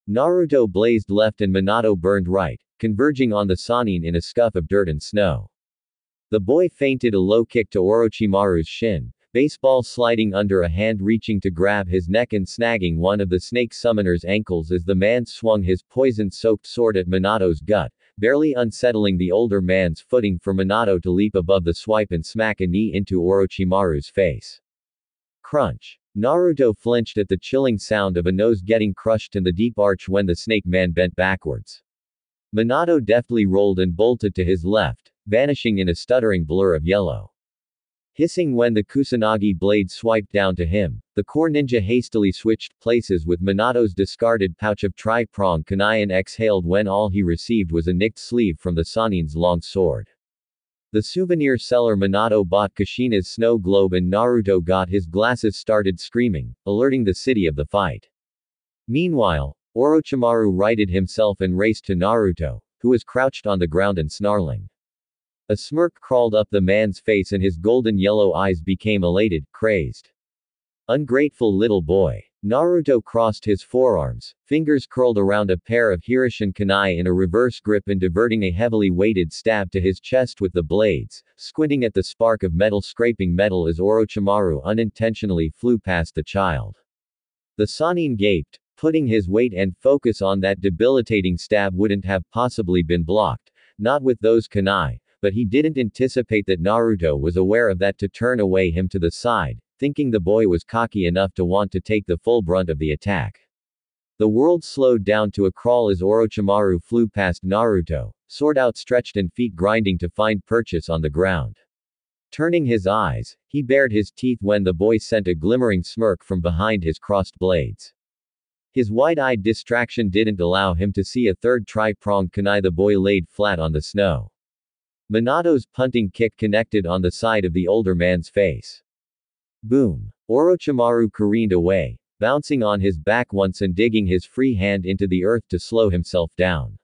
Naruto blazed left and Minato burned right, converging on the Sannin in a scuff of dirt and snow. The boy feinted a low kick to Orochimaru's shin, baseball sliding under a hand reaching to grab his neck and snagging one of the snake summoner's ankles as the man swung his poison-soaked sword at Minato's gut, barely unsettling the older man's footing for Minato to leap above the swipe and smack a knee into Orochimaru's face. Crunch. Naruto flinched at the chilling sound of a nose getting crushed in the deep arch when the snake man bent backwards. Minato deftly rolled and bolted to his left, vanishing in a stuttering blur of yellow. Hissing when the Kusanagi blade swiped down to him, the core ninja hastily switched places with Minato's discarded pouch of tri-prong kunai and exhaled when all he received was a nicked sleeve from the Sannin's long sword. The souvenir seller Minato bought Kushina's snow globe and Naruto got his glasses started screaming, alerting the city of the fight. Meanwhile, Orochimaru righted himself and raced to Naruto, who was crouched on the ground and snarling. A smirk crawled up the man's face and his golden yellow eyes became elated, crazed. Ungrateful little boy. Naruto crossed his forearms, fingers curled around a pair of Hirishin kunai in a reverse grip and diverting a heavily weighted stab to his chest with the blades, squinting at the spark of metal scraping metal as Orochimaru unintentionally flew past the child. The Sannin gaped, putting his weight and focus on that debilitating stab wouldn't have possibly been blocked, not with those kunai. But he didn't anticipate that Naruto was aware of that to turn away him to the side, thinking the boy was cocky enough to want to take the full brunt of the attack. The world slowed down to a crawl as Orochimaru flew past Naruto, sword outstretched and feet grinding to find purchase on the ground. Turning his eyes, he bared his teeth when the boy sent a glimmering smirk from behind his crossed blades. His wide-eyed distraction didn't allow him to see a third tri-pronged kunai. The boy laid flat on the snow. Minato's punting kick connected on the side of the older man's face. Boom. Orochimaru careened away, bouncing on his back once and digging his free hand into the earth to slow himself down.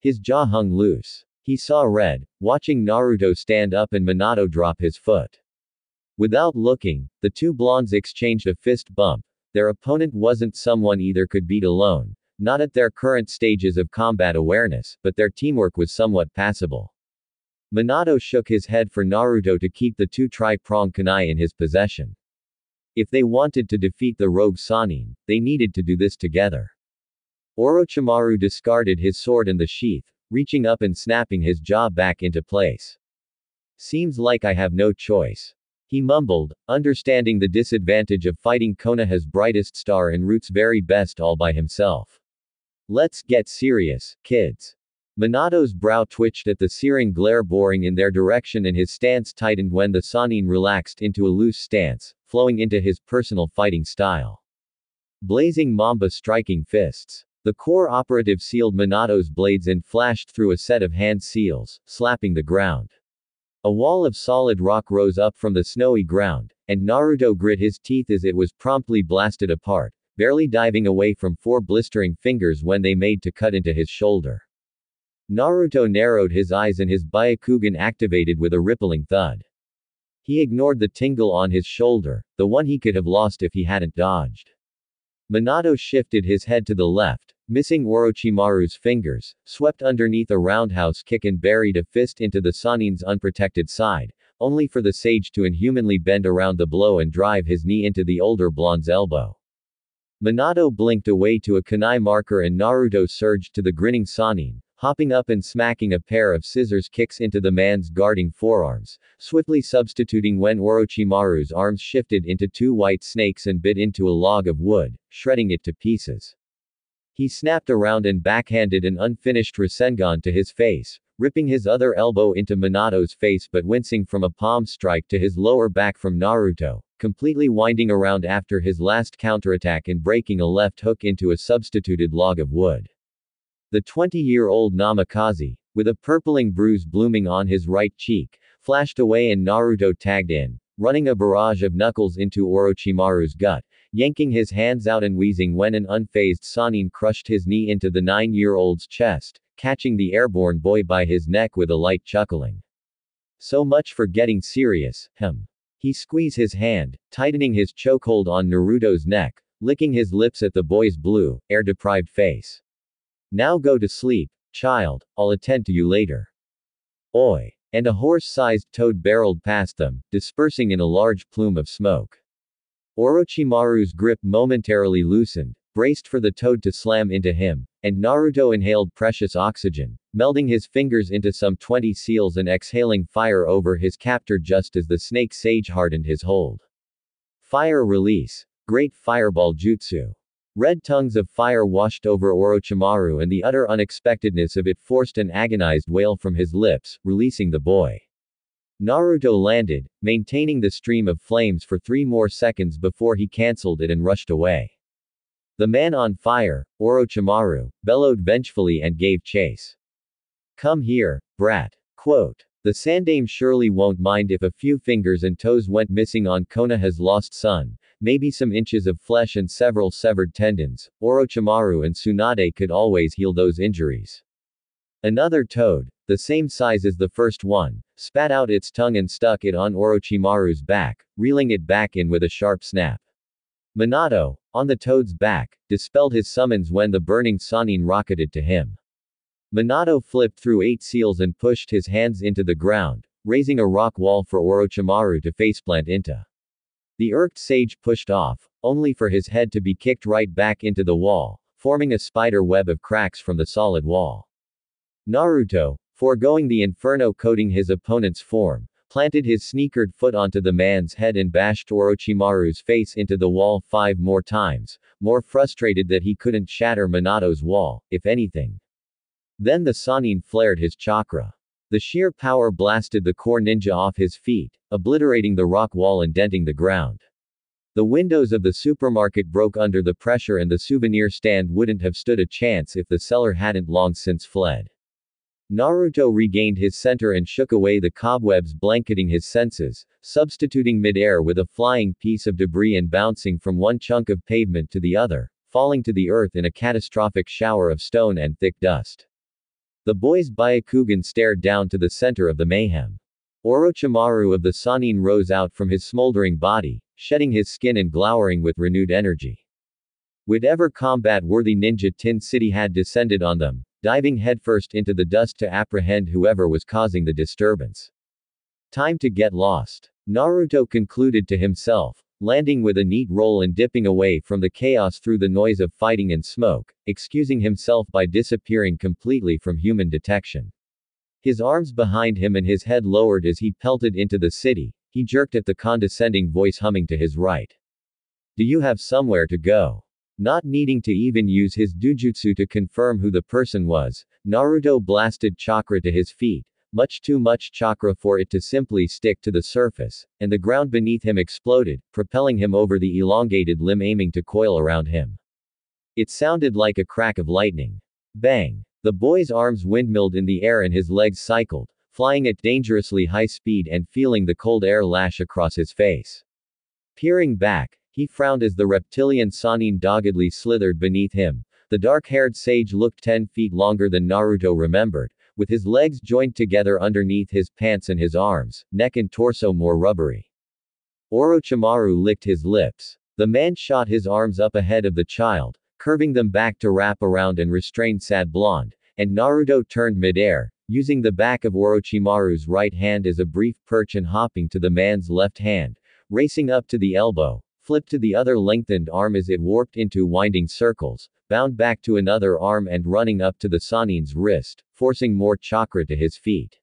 His jaw hung loose. He saw red, watching Naruto stand up and Minato drop his foot. Without looking, the two blondes exchanged a fist bump. Their opponent wasn't someone either could beat alone, not at their current stages of combat awareness, but their teamwork was somewhat passable. Minato shook his head for Naruto to keep the two tri-pronged kunai in his possession. If they wanted to defeat the rogue Sannin, they needed to do this together. Orochimaru discarded his sword in the sheath, reaching up and snapping his jaw back into place. Seems like I have no choice. He mumbled, understanding the disadvantage of fighting Konoha's brightest star and Root's very best all by himself. Let's get serious, kids. Minato's brow twitched at the searing glare boring in their direction and his stance tightened when the Sannin relaxed into a loose stance, flowing into his personal fighting style. Blazing Mamba striking fists. The core operative sealed Minato's blades and flashed through a set of hand seals, slapping the ground. A wall of solid rock rose up from the snowy ground, and Naruto grit his teeth as it was promptly blasted apart, barely diving away from four blistering fingers when they made to cut into his shoulder. Naruto narrowed his eyes and his Byakugan activated with a rippling thud. He ignored the tingle on his shoulder, the one he could have lost if he hadn't dodged. Minato shifted his head to the left, missing Orochimaru's fingers, swept underneath a roundhouse kick and buried a fist into the Sannin's unprotected side, only for the sage to inhumanly bend around the blow and drive his knee into the older blonde's elbow. Minato blinked away to a kunai marker and Naruto surged to the grinning Sannin, hopping up and smacking a pair of scissors kicks into the man's guarding forearms, swiftly substituting when Orochimaru's arms shifted into two white snakes and bit into a log of wood, shredding it to pieces. He snapped around and backhanded an unfinished Rasengan to his face, ripping his other elbow into Minato's face but wincing from a palm strike to his lower back from Naruto, completely winding around after his last counterattack and breaking a left hook into a substituted log of wood. The 20-year-old Namikaze, with a purpling bruise blooming on his right cheek, flashed away and Naruto tagged in, running a barrage of knuckles into Orochimaru's gut, yanking his hands out and wheezing when an unfazed Sannin crushed his knee into the 9-year-old's chest, catching the airborne boy by his neck with a light chuckling. So much for getting serious, He squeezed his hand, tightening his chokehold on Naruto's neck, licking his lips at the boy's blue, air-deprived face. Now go to sleep, child, I'll attend to you later. Oi! And a horse-sized toad barreled past them, dispersing in a large plume of smoke. Orochimaru's grip momentarily loosened, braced for the toad to slam into him, and Naruto inhaled precious oxygen, melding his fingers into some 20 seals and exhaling fire over his captor just as the snake sage hardened his hold. Fire release. Great fireball jutsu. Red tongues of fire washed over Orochimaru, and the utter unexpectedness of it forced an agonized wail from his lips, releasing the boy. Naruto landed, maintaining the stream of flames for 3 more seconds before he cancelled it and rushed away. The man on fire, Orochimaru, bellowed vengefully and gave chase. Come here, brat. Quote. The Sandaime surely won't mind if a few fingers and toes went missing on Konoha's lost son, maybe some inches of flesh and several severed tendons. Orochimaru and Tsunade could always heal those injuries. Another toad, the same size as the first one, spat out its tongue and stuck it on Orochimaru's back, reeling it back in with a sharp snap. Minato, on the toad's back, dispelled his summons when the burning Sannin rocketed to him. Minato flipped through 8 seals and pushed his hands into the ground, raising a rock wall for Orochimaru to faceplant into. The irked sage pushed off, only for his head to be kicked right back into the wall, forming a spider web of cracks from the solid wall. Naruto, foregoing the inferno coating his opponent's form, planted his sneakered foot onto the man's head and bashed Orochimaru's face into the wall 5 more times, more frustrated that he couldn't shatter Minato's wall, if anything. Then the Sannin flared his chakra. The sheer power blasted the core ninja off his feet, obliterating the rock wall and denting the ground. The windows of the supermarket broke under the pressure, and the souvenir stand wouldn't have stood a chance if the seller hadn't long since fled. Naruto regained his center and shook away the cobwebs blanketing his senses, substituting midair with a flying piece of debris and bouncing from one chunk of pavement to the other, falling to the earth in a catastrophic shower of stone and thick dust. The boy's Byakugan stared down to the center of the mayhem. Orochimaru of the Sannin rose out from his smoldering body, shedding his skin and glowering with renewed energy. Whatever combat-worthy ninja Tin City had descended on them, diving headfirst into the dust to apprehend whoever was causing the disturbance. Time to get lost. Naruto concluded to himself, landing with a neat roll and dipping away from the chaos through the noise of fighting and smoke, excusing himself by disappearing completely from human detection. His arms behind him and his head lowered as he pelted into the city, he jerked at the condescending voice humming to his right. Do you have somewhere to go? Not needing to even use his dujutsu to confirm who the person was, Naruto blasted chakra to his feet, much too much chakra for it to simply stick to the surface, and the ground beneath him exploded, propelling him over the elongated limb aiming to coil around him. It sounded like a crack of lightning. Bang! The boy's arms windmilled in the air and his legs cycled, flying at dangerously high speed and feeling the cold air lash across his face. Peering back, he frowned as the reptilian Sannin doggedly slithered beneath him. The dark-haired sage looked 10 feet longer than Naruto remembered, with his legs joined together underneath his pants and his arms, neck and torso more rubbery. Orochimaru licked his lips. The man shot his arms up ahead of the child, curving them back to wrap around and restrain Sad Blonde, and Naruto turned midair, using the back of Orochimaru's right hand as a brief perch and hopping to the man's left hand, racing up to the elbow, flipped to the other lengthened arm as it warped into winding circles, bound back to another arm and running up to the Sannin's wrist, forcing more chakra to his feet.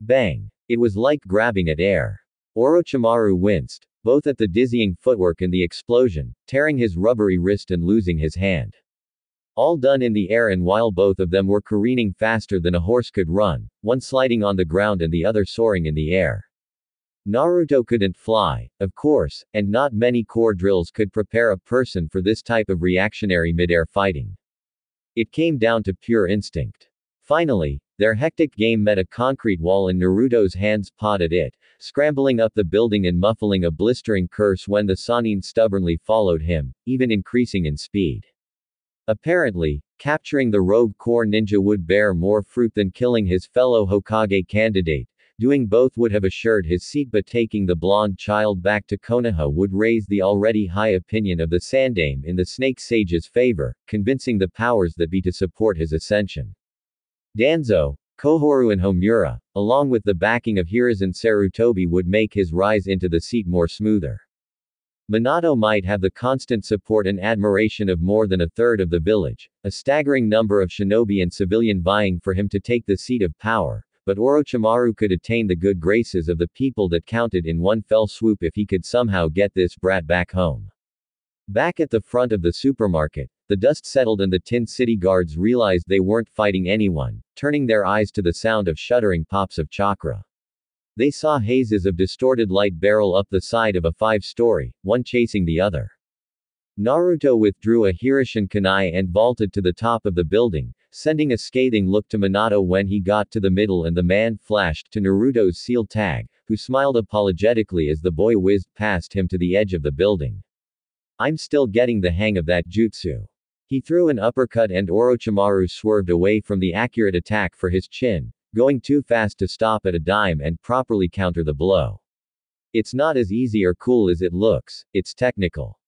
Bang! It was like grabbing at air. Orochimaru winced, both at the dizzying footwork and the explosion, tearing his rubbery wrist and losing his hand. All done in the air, and while both of them were careening faster than a horse could run, one sliding on the ground and the other soaring in the air. Naruto couldn't fly, of course, and not many core drills could prepare a person for this type of reactionary midair fighting. It came down to pure instinct. Finally, their hectic game met a concrete wall and Naruto's hands pawed at it, scrambling up the building and muffling a blistering curse when the Sannin stubbornly followed him, even increasing in speed. Apparently, capturing the rogue core ninja would bear more fruit than killing his fellow Hokage candidate, Doing both would have assured his seat, but taking the blonde child back to Konoha would raise the already high opinion of the Sandaime in the Snake Sage's favor, convincing the powers that be to support his ascension. Danzo, Koharu and Homura, along with the backing of Hiruzen Sarutobi, would make his rise into the seat more smoother. Minato might have the constant support and admiration of more than a third of the village, a staggering number of shinobi and civilian vying for him to take the seat of power, but Orochimaru could attain the good graces of the people that counted in one fell swoop if he could somehow get this brat back home. Back at the front of the supermarket, the dust settled and the Tin City guards realized they weren't fighting anyone, turning their eyes to the sound of shuddering pops of chakra. They saw hazes of distorted light barrel up the side of a 5-story, one chasing the other. Naruto withdrew a Hirishin kunai and vaulted to the top of the building, sending a scathing look to Minato when he got to the middle, and the man flashed to Naruto's seal tag, who smiled apologetically as the boy whizzed past him to the edge of the building. "I'm still getting the hang of that jutsu." He threw an uppercut and Orochimaru swerved away from the accurate attack for his chin, going too fast to stop at a dime and properly counter the blow. It's not as easy or cool as it looks, it's technical.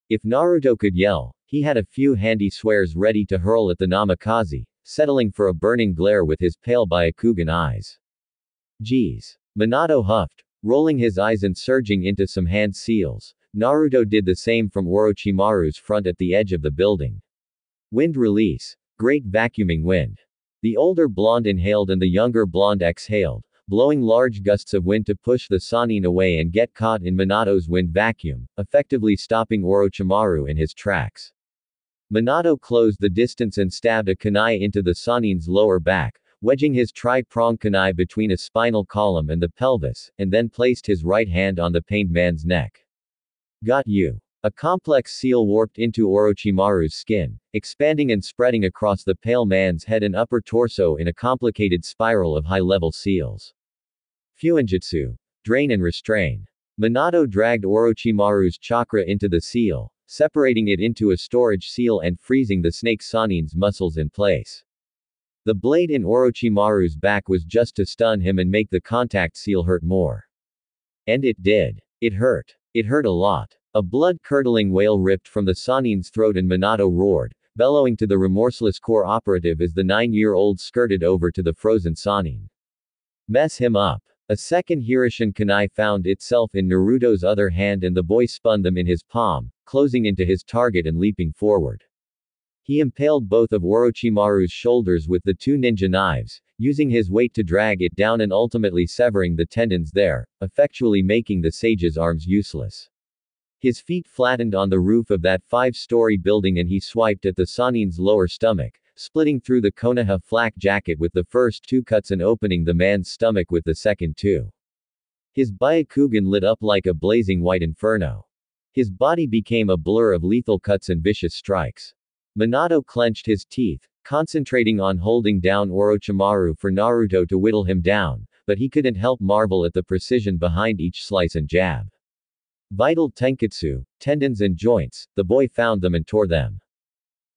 If Naruto could yell, he had a few handy swears ready to hurl at the Namikaze, settling for a burning glare with his pale Byakugan eyes. Geez. Minato huffed, rolling his eyes and surging into some hand seals. Naruto did the same from Orochimaru's front at the edge of the building. Wind release. Great vacuuming wind. The older blonde inhaled and the younger blonde exhaled, blowing large gusts of wind to push the Sannin away and get caught in Minato's wind vacuum, effectively stopping Orochimaru in his tracks. Minato closed the distance and stabbed a kunai into the Sannin's lower back, wedging his tri-pronged kunai between a spinal column and the pelvis, and then placed his right hand on the pained man's neck. Got you. A complex seal warped into Orochimaru's skin, expanding and spreading across the pale man's head and upper torso in a complicated spiral of high-level seals. Fuinjutsu. Drain and restrain. Minato dragged Orochimaru's chakra into the seal, separating it into a storage seal and freezing the snake Sannin's muscles in place. The blade in Orochimaru's back was just to stun him and make the contact seal hurt more. And it did. It hurt. It hurt a lot. A blood-curdling wail ripped from the Sannin's throat and Minato roared, bellowing to the remorseless core operative as the 9-year-old skirted over to the frozen Sannin. Mess him up. A second Hirishin kunai found itself in Naruto's other hand and the boy spun them in his palm, closing into his target and leaping forward. He impaled both of Orochimaru's shoulders with the 2 ninja knives, using his weight to drag it down and ultimately severing the tendons there, effectually making the sage's arms useless. His feet flattened on the roof of that 5-story building and he swiped at the Sannin's lower stomach, splitting through the Konoha flak jacket with the first 2 cuts and opening the man's stomach with the second 2. His Byakugan lit up like a blazing white inferno. His body became a blur of lethal cuts and vicious strikes. Minato clenched his teeth, concentrating on holding down Orochimaru for Naruto to whittle him down, but he couldn't help marvel at the precision behind each slice and jab. Vital tenketsu, tendons and joints, the boy found them and tore them.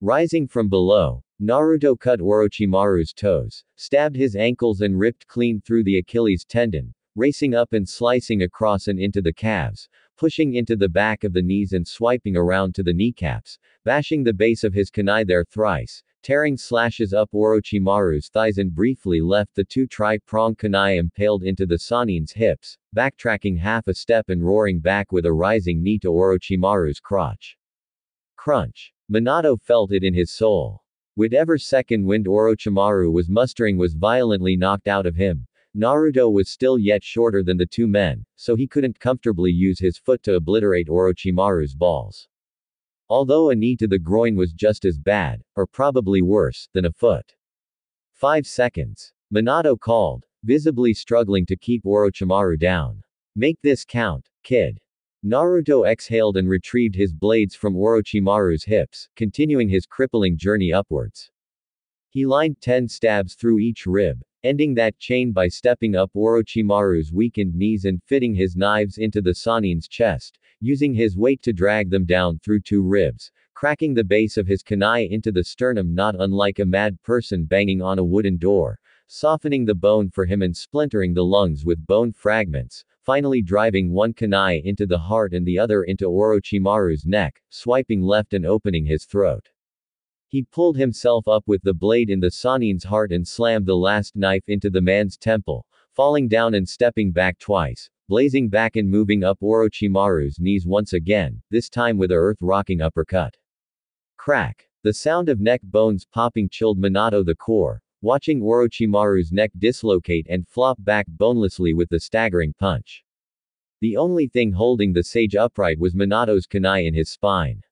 Rising from below, Naruto cut Orochimaru's toes, stabbed his ankles and ripped clean through the Achilles tendon, racing up and slicing across and into the calves, pushing into the back of the knees and swiping around to the kneecaps, bashing the base of his kunai there thrice, tearing slashes up Orochimaru's thighs and briefly left the 2 tri-pronged kunai impaled into the Sannin's hips, backtracking half a step and roaring back with a rising knee to Orochimaru's crotch. Crunch. Minato felt it in his soul. Whatever second wind Orochimaru was mustering was violently knocked out of him. Naruto was still yet shorter than the 2 men, so he couldn't comfortably use his foot to obliterate Orochimaru's balls. Although a knee to the groin was just as bad, or probably worse, than a foot. 5 seconds. Minato called, visibly struggling to keep Orochimaru down. Make this count, kid. Naruto exhaled and retrieved his blades from Orochimaru's hips, continuing his crippling journey upwards. He lined 10 stabs through each rib, ending that chain by stepping up Orochimaru's weakened knees and fitting his knives into the Sannin's chest, using his weight to drag them down through 2 ribs, cracking the base of his kunai into the sternum not unlike a mad person banging on a wooden door. softening the bone for him and splintering the lungs with bone fragments, finally driving one kunai into the heart and the other into Orochimaru's neck, swiping left and opening his throat. He pulled himself up with the blade in the Sanin's heart and slammed the last knife into the man's temple, falling down and stepping back twice, blazing back and moving up Orochimaru's knees once again, this time with a earth-rocking uppercut. Crack. The sound of neck bones popping chilled Minato the core, watching Orochimaru's neck dislocate and flop back bonelessly with the staggering punch. The only thing holding the sage upright was Minato's kunai in his spine.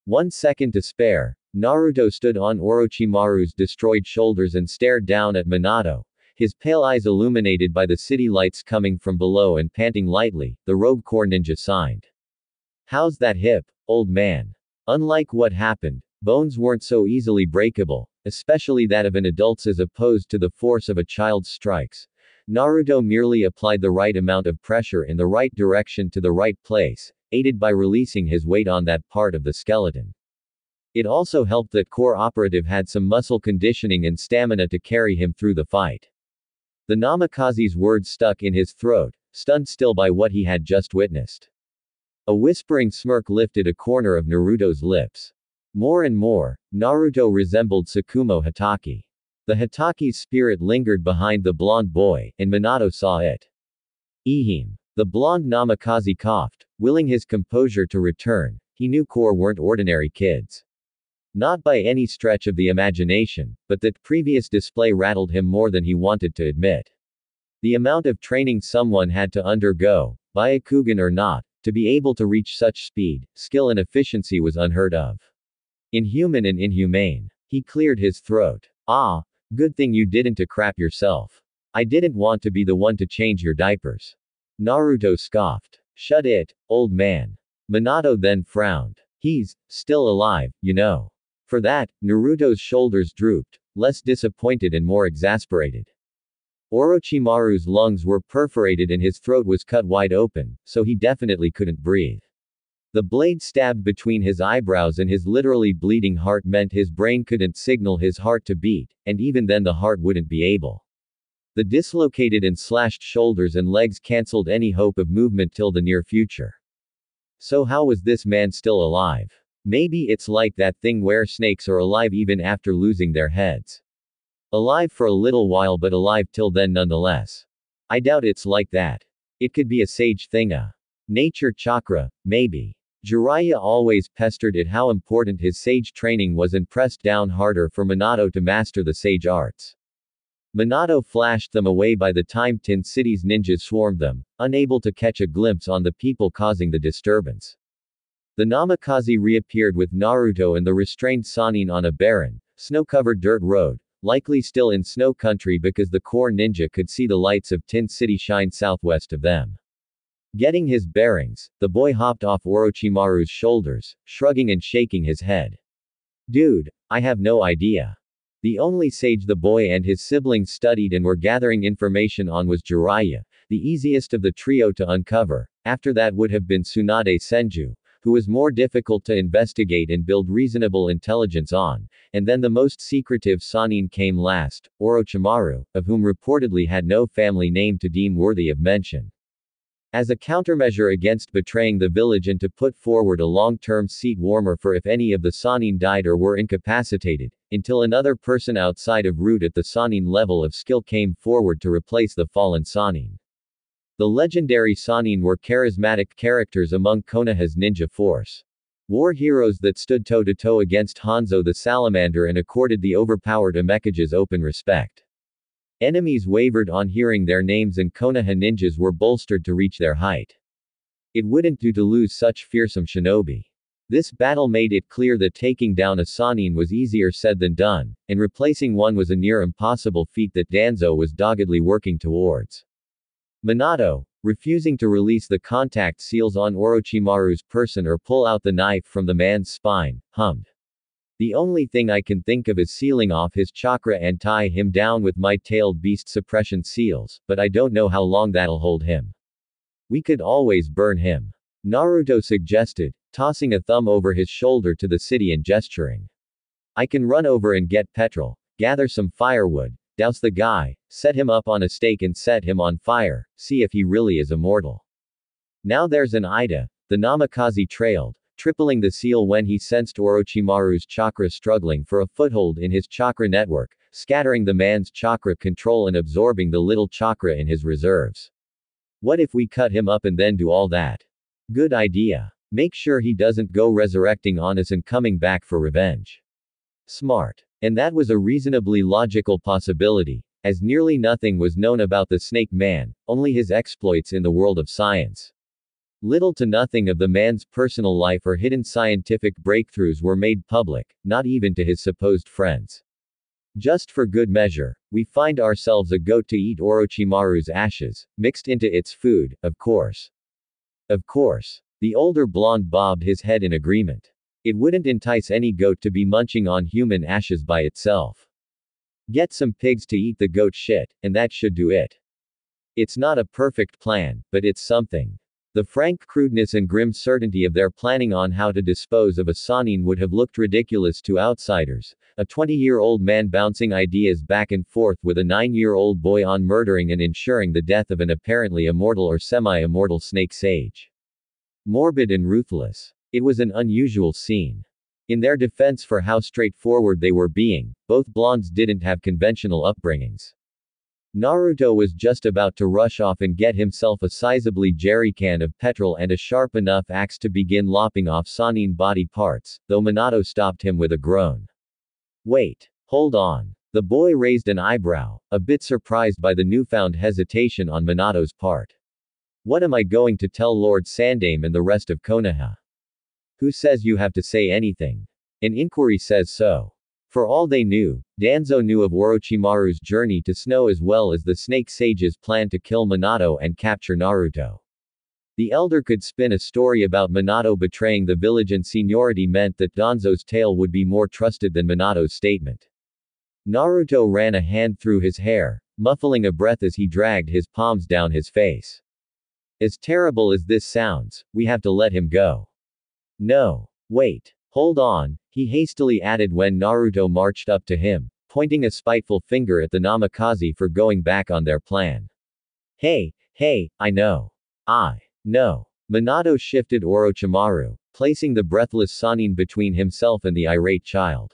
1 second to spare, Naruto stood on Orochimaru's destroyed shoulders and stared down at Minato, his pale eyes illuminated by the city lights coming from below and panting lightly, the rogue core ninja signed. "How's that hip, old man?" Unlike what happened, bones weren't so easily breakable, especially that of an adult's as opposed to the force of a child's strikes. Naruto merely applied the right amount of pressure in the right direction to the right place, aided by releasing his weight on that part of the skeleton. It also helped that core operative had some muscle conditioning and stamina to carry him through the fight. The Namikaze's words stuck in his throat, stunned still by what he had just witnessed. A whispering smirk lifted a corner of Naruto's lips. More and more, Naruto resembled Tsukumo Hatake. The Hatake's spirit lingered behind the blonde boy, and Minato saw it. Ehem. The blonde Namikaze coughed, willing his composure to return. He knew core weren't ordinary kids. Not by any stretch of the imagination, but that previous display rattled him more than he wanted to admit. The amount of training someone had to undergo, Byakugan or not, to be able to reach such speed, skill and efficiency was unheard of. Inhuman and inhumane. He cleared his throat. "Ah, good thing you didn't to crap yourself. I didn't want to be the one to change your diapers." Naruto scoffed. "Shut it, old man." Minato then frowned. "He's still alive, you know." For that, Naruto's shoulders drooped, less disappointed and more exasperated. Orochimaru's lungs were perforated and his throat was cut wide open, so he definitely couldn't breathe. The blade stabbed between his eyebrows and his literally bleeding heart meant his brain couldn't signal his heart to beat, and even then the heart wouldn't be able. The dislocated and slashed shoulders and legs cancelled any hope of movement till the near future. So how was this man still alive? Maybe it's like that thing where snakes are alive even after losing their heads. Alive for a little while but alive till then nonetheless. I doubt it's like that. It could be a sage thing, a nature chakra, maybe. Jiraiya always pestered it how important his sage training was and pressed down harder for Minato to master the sage arts. Minato flashed them away by the time Tin City's ninjas swarmed them, unable to catch a glimpse on the people causing the disturbance. The Namikaze reappeared with Naruto and the restrained Sannin on a barren, snow-covered dirt road, likely still in snow country because the core ninja could see the lights of Tin City shine southwest of them. Getting his bearings, the boy hopped off Orochimaru's shoulders, shrugging and shaking his head. "Dude, I have no idea." The only sage the boy and his siblings studied and were gathering information on was Jiraiya, the easiest of the trio to uncover. After that would have been Tsunade Senju, who was more difficult to investigate and build reasonable intelligence on, and then the most secretive Sannin came last, Orochimaru, of whom reportedly had no family name to deem worthy of mention. As a countermeasure against betraying the village and to put forward a long-term seat warmer for if any of the Sannin died or were incapacitated, until another person outside of root at the Sannin level of skill came forward to replace the fallen Sannin. The legendary Sannin were charismatic characters among Konoha's ninja force. War heroes that stood toe-to-toe against Hanzo the Salamander and accorded the overpowered Amekages open respect. Enemies wavered on hearing their names and Konoha ninjas were bolstered to reach their height. It wouldn't do to lose such fearsome shinobi. This battle made it clear that taking down a Sannin was easier said than done, and replacing one was a near impossible feat that Danzo was doggedly working towards. Minato, refusing to release the contact seals on Orochimaru's person or pull out the knife from the man's spine, hummed. "The only thing I can think of is sealing off his chakra and tie him down with my tailed beast suppression seals, but I don't know how long that'll hold him. We could always burn him," Naruto suggested, tossing a thumb over his shoulder to the city and gesturing. "I can run over and get petrol, gather some firewood, Douse the guy, set him up on a stake and set him on fire, see if he really is immortal. Now there's an Ida, the Namikaze trailed, tripling the seal when he sensed Orochimaru's chakra struggling for a foothold in his chakra network, scattering the man's chakra control and absorbing the little chakra in his reserves. What if we cut him up and then do all that? Good idea. Make sure he doesn't go resurrecting on us and coming back for revenge. Smart. And that was a reasonably logical possibility, as nearly nothing was known about the Snake Man, only his exploits in the world of science. Little to nothing of the man's personal life or hidden scientific breakthroughs were made public, not even to his supposed friends. Just for good measure, we find ourselves a goat to eat Orochimaru's ashes, mixed into its food, of course. Of course. The older blonde bobbed his head in agreement. It wouldn't entice any goat to be munching on human ashes by itself. Get some pigs to eat the goat shit, and that should do it. It's not a perfect plan, but it's something. The frank crudeness and grim certainty of their planning on how to dispose of a Sannin would have looked ridiculous to outsiders. A 20-year-old man bouncing ideas back and forth with a 9-year-old boy on murdering and ensuring the death of an apparently immortal or semi-immortal snake sage. Morbid and ruthless. It was an unusual scene. In their defense for how straightforward they were being, both blondes didn't have conventional upbringings. Naruto was just about to rush off and get himself a sizably jerrycan of petrol and a sharp enough axe to begin lopping off Sannin body parts, though Minato stopped him with a groan. Wait. Hold on. The boy raised an eyebrow, a bit surprised by the newfound hesitation on Minato's part. What am I going to tell Lord Sandaime and the rest of Konoha? Who says you have to say anything? An inquiry says so. For all they knew, Danzo knew of Orochimaru's journey to Snow as well as the Snake Sage's plan to kill Minato and capture Naruto. The elder could spin a story about Minato betraying the village, and seniority meant that Danzo's tale would be more trusted than Minato's statement. Naruto ran a hand through his hair, muffling a breath as he dragged his palms down his face. As terrible as this sounds, we have to let him go. No. Wait. Hold on, he hastily added when Naruto marched up to him, pointing a spiteful finger at the Namikaze for going back on their plan. Hey, I know. I know. Minato shifted Orochimaru, placing the breathless Sannin between himself and the irate child.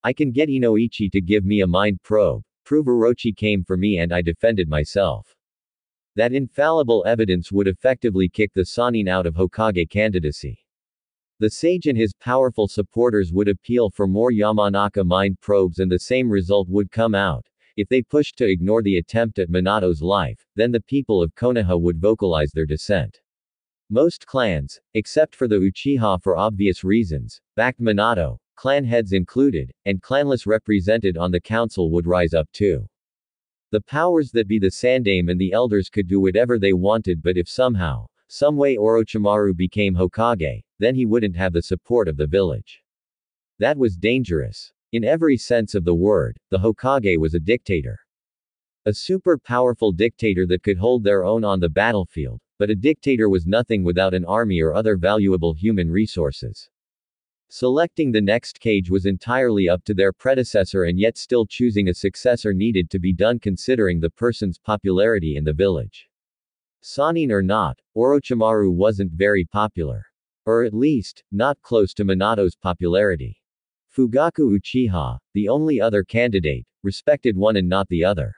I can get Inoichi to give me a mind probe, prove Orochi came for me and I defended myself. That infallible evidence would effectively kick the Sannin out of Hokage candidacy. The sage and his powerful supporters would appeal for more Yamanaka mind probes and the same result would come out. If they pushed to ignore the attempt at Minato's life, then the people of Konoha would vocalize their dissent. Most clans, except for the Uchiha for obvious reasons, backed Minato, clan heads included, and clanless represented on the council would rise up too. The powers that be, the Sandaime and the elders, could do whatever they wanted, but if somehow, someway Orochimaru became Hokage, then he wouldn't have the support of the village. That was dangerous. In every sense of the word, the Hokage was a dictator. A super powerful dictator that could hold their own on the battlefield, but a dictator was nothing without an army or other valuable human resources. Selecting the next cage was entirely up to their predecessor, and yet still choosing a successor needed to be done considering the person's popularity in the village. Sannin or not, Orochimaru wasn't very popular. Or at least, not close to Minato's popularity. Fugaku Uchiha, the only other candidate, respected one and not the other.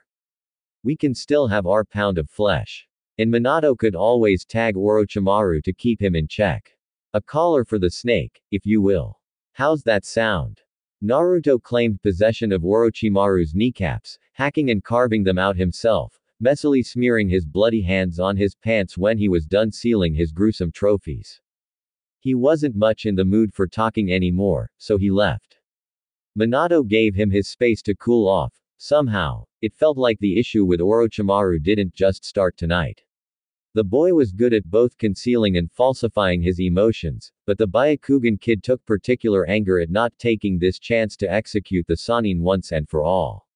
We can still have our pound of flesh. And Minato could always tag Orochimaru to keep him in check. A collar for the snake, if you will. How's that sound? Naruto claimed possession of Orochimaru's kneecaps, hacking and carving them out himself, messily smearing his bloody hands on his pants when he was done sealing his gruesome trophies. He wasn't much in the mood for talking anymore, so he left. Minato gave him his space to cool off. Somehow, it felt like the issue with Orochimaru didn't just start tonight. The boy was good at both concealing and falsifying his emotions, but the Byakugan kid took particular anger at not taking this chance to execute the Sannin once and for all.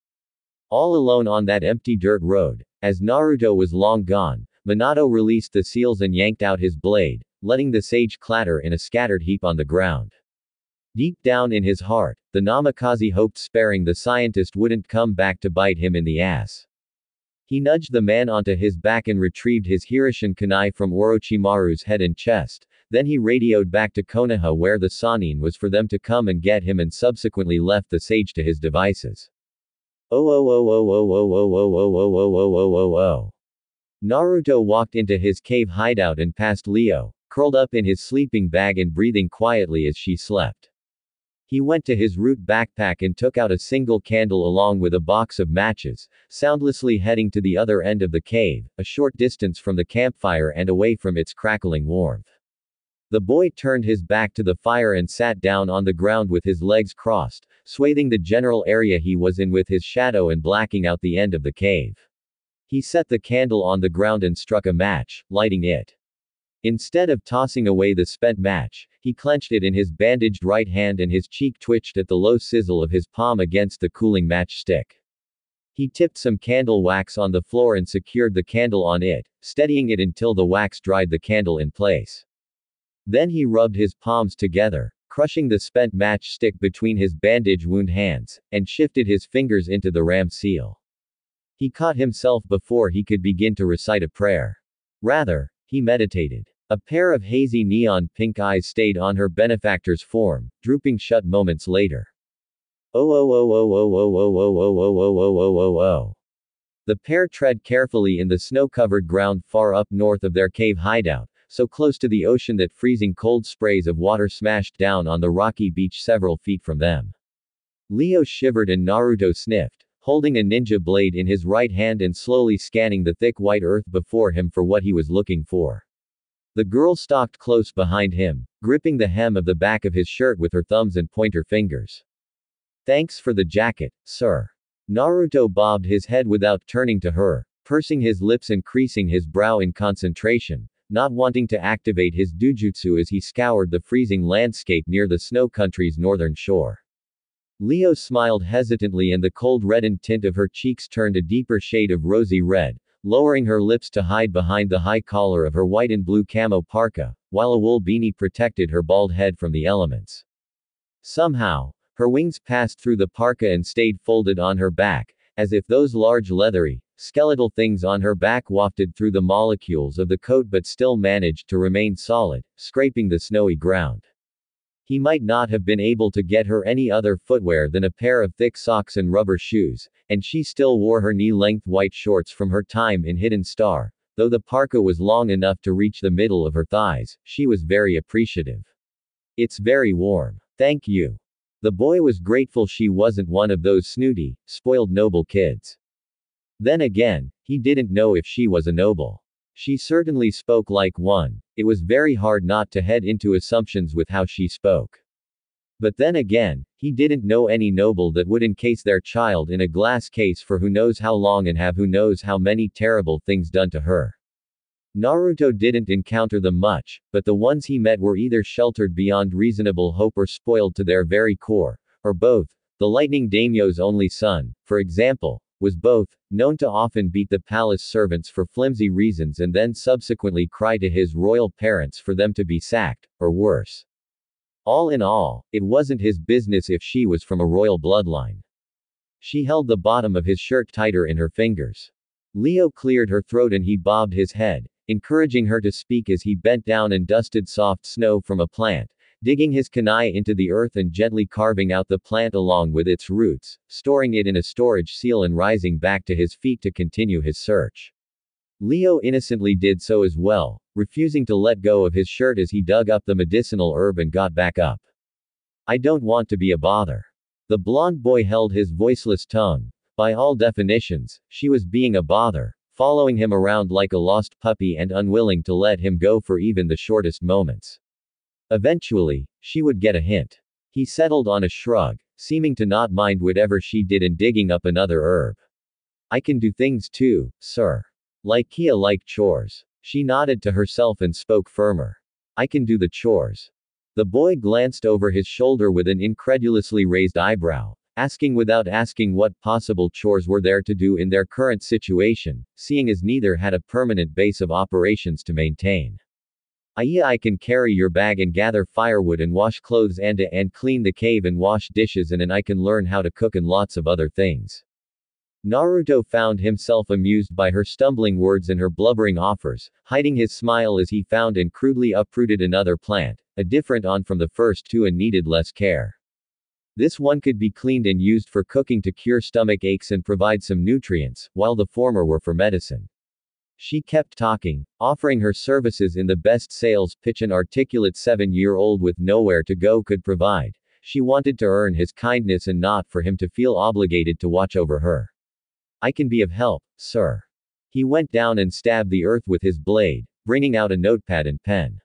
All alone on that empty dirt road, as Naruto was long gone, Minato released the seals and yanked out his blade, letting the sage clatter in a scattered heap on the ground. Deep down in his heart, the Namikaze hoped sparing the scientist wouldn't come back to bite him in the ass. He nudged the man onto his back and retrieved his Hirishin kunai from Orochimaru's head and chest. Then he radioed back to Konoha where the Sannin was for them to come and get him and subsequently left the sage to his devices. Naruto walked into his cave hideout and passed Leo, curled up in his sleeping bag and breathing quietly as she slept. He went to his root backpack and took out a single candle along with a box of matches, soundlessly heading to the other end of the cave, a short distance from the campfire and away from its crackling warmth. The boy turned his back to the fire and sat down on the ground with his legs crossed, swathing the general area he was in with his shadow and blacking out the end of the cave. He set the candle on the ground and struck a match, lighting it. Instead of tossing away the spent match, he clenched it in his bandaged right hand and his cheek twitched at the low sizzle of his palm against the cooling matchstick. He tipped some candle wax on the floor and secured the candle on it, steadying it until the wax dried the candle in place. Then he rubbed his palms together, crushing the spent matchstick between his bandage wound hands, and shifted his fingers into the ram seal. He caught himself before he could begin to recite a prayer. Rather, he meditated. A pair of hazy neon pink eyes stayed on her benefactor's form, drooping shut moments later. The pair tread carefully in the snow-covered ground far up north of their cave hideout, so close to the ocean that freezing cold sprays of water smashed down on the rocky beach several feet from them. Leo shivered and Naruto sniffed, holding a ninja blade in his right hand and slowly scanning the thick white earth before him for what he was looking for. The girl stalked close behind him, gripping the hem of the back of his shirt with her thumbs and pointer fingers. Thanks for the jacket, sir. Naruto bobbed his head without turning to her, pursing his lips and creasing his brow in concentration, not wanting to activate his dujutsu as he scoured the freezing landscape near the snow country's northern shore. Leo smiled hesitantly and the cold reddened tint of her cheeks turned a deeper shade of rosy red, lowering her lips to hide behind the high collar of her white and blue camo parka, while a wool beanie protected her bald head from the elements. Somehow, her wings passed through the parka and stayed folded on her back, as if those large leathery, skeletal things on her back wafted through the molecules of the coat but still managed to remain solid, scraping the snowy ground. He might not have been able to get her any other footwear than a pair of thick socks and rubber shoes, and she still wore her knee-length white shorts from her time in Hidden Star. Though the parka was long enough to reach the middle of her thighs, she was very appreciative. It's very warm. Thank you. The boy was grateful she wasn't one of those snooty, spoiled noble kids. Then again, he didn't know if she was a noble. She certainly spoke like one. It was very hard not to head into assumptions with how she spoke. But then again, he didn't know any noble that would encase their child in a glass case for who knows how long and have who knows how many terrible things done to her. Naruto didn't encounter them much, but the ones he met were either sheltered beyond reasonable hope or spoiled to their very core, or both. The lightning daimyo's only son, for example, was both, known to often beat the palace servants for flimsy reasons and then subsequently cry to his royal parents for them to be sacked, or worse. All in all, it wasn't his business if she was from a royal bloodline. She held the bottom of his shirt tighter in her fingers. Leo cleared her throat and he bobbed his head, encouraging her to speak as he bent down and dusted soft snow from a plant, digging his kunai into the earth and gently carving out the plant along with its roots, storing it in a storage seal and rising back to his feet to continue his search. Leo innocently did so as well, refusing to let go of his shirt as he dug up the medicinal herb and got back up. I don't want to be a bother. The blonde boy held his voiceless tongue. By all definitions, she was being a bother, following him around like a lost puppy and unwilling to let him go for even the shortest moments. Eventually, she would get a hint. He settled on a shrug, seeming to not mind whatever she did in digging up another herb. I can do things too, sir. Like Kia-like chores. She nodded to herself and spoke firmer. I can do the chores. The boy glanced over his shoulder with an incredulously raised eyebrow, asking without asking what possible chores were there to do in their current situation, seeing as neither had a permanent base of operations to maintain. I can carry your bag and gather firewood and wash clothes and clean the cave and wash dishes and I can learn how to cook and lots of other things. Naruto found himself amused by her stumbling words and her blubbering offers, hiding his smile as he found and crudely uprooted another plant, a different on from the first two and needed less care. This one could be cleaned and used for cooking to cure stomach aches and provide some nutrients, while the former were for medicine. She kept talking, offering her services in the best sales pitch an articulate 7-year-old with nowhere to go could provide. She wanted to earn his kindness and not for him to feel obligated to watch over her. I can be of help, sir. He went down and stabbed the earth with his blade, bringing out a notepad and pen.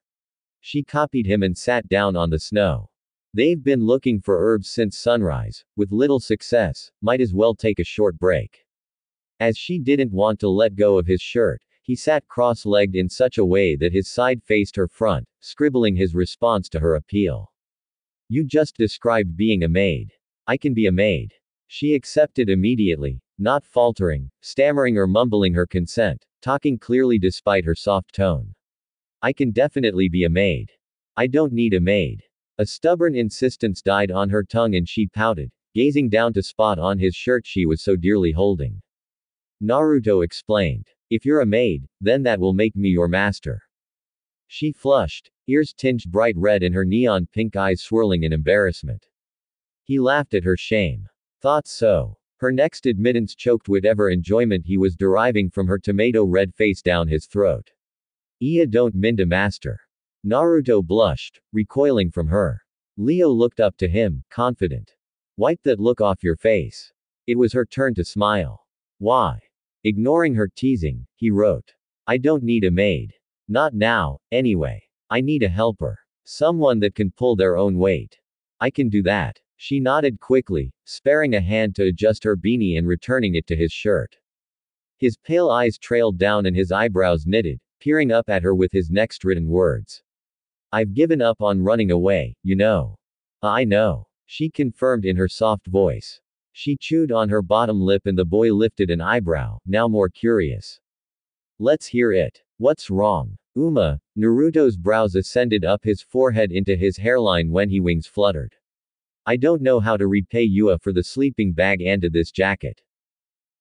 She copied him and sat down on the snow. They've been looking for herbs since sunrise, with little success, might as well take a short break. As she didn't want to let go of his shirt, he sat cross-legged in such a way that his side faced her front, scribbling his response to her appeal. You just described being a maid. I can be a maid. She accepted immediately, not faltering, stammering or mumbling her consent, talking clearly despite her soft tone. I can definitely be a maid. I don't need a maid. A stubborn insistence died on her tongue and she pouted, gazing down to spot on his shirt she was so dearly holding. Naruto explained. If you're a maid, then that will make me your master. She flushed, ears tinged bright red and her neon pink eyes swirling in embarrassment. He laughed at her shame. Thought so. Her next admittance choked whatever enjoyment he was deriving from her tomato red face down his throat. Iya don't mind a master. Naruto blushed, recoiling from her. Leo looked up to him, confident. Wipe that look off your face. It was her turn to smile. Why? Ignoring her teasing, he wrote. I don't need a maid. Not now, anyway. I need a helper. Someone that can pull their own weight. I can do that. She nodded quickly, sparing a hand to adjust her beanie and returning it to his shirt. His pale eyes trailed down and his eyebrows knitted, peering up at her with his next written words. I've given up on running away, you know. I know. She confirmed in her soft voice. She chewed on her bottom lip and the boy lifted an eyebrow, now more curious. Let's hear it. What's wrong? Naruto's brows ascended up his forehead into his hairline when his wings fluttered. I don't know how to repay you for the sleeping bag and this jacket.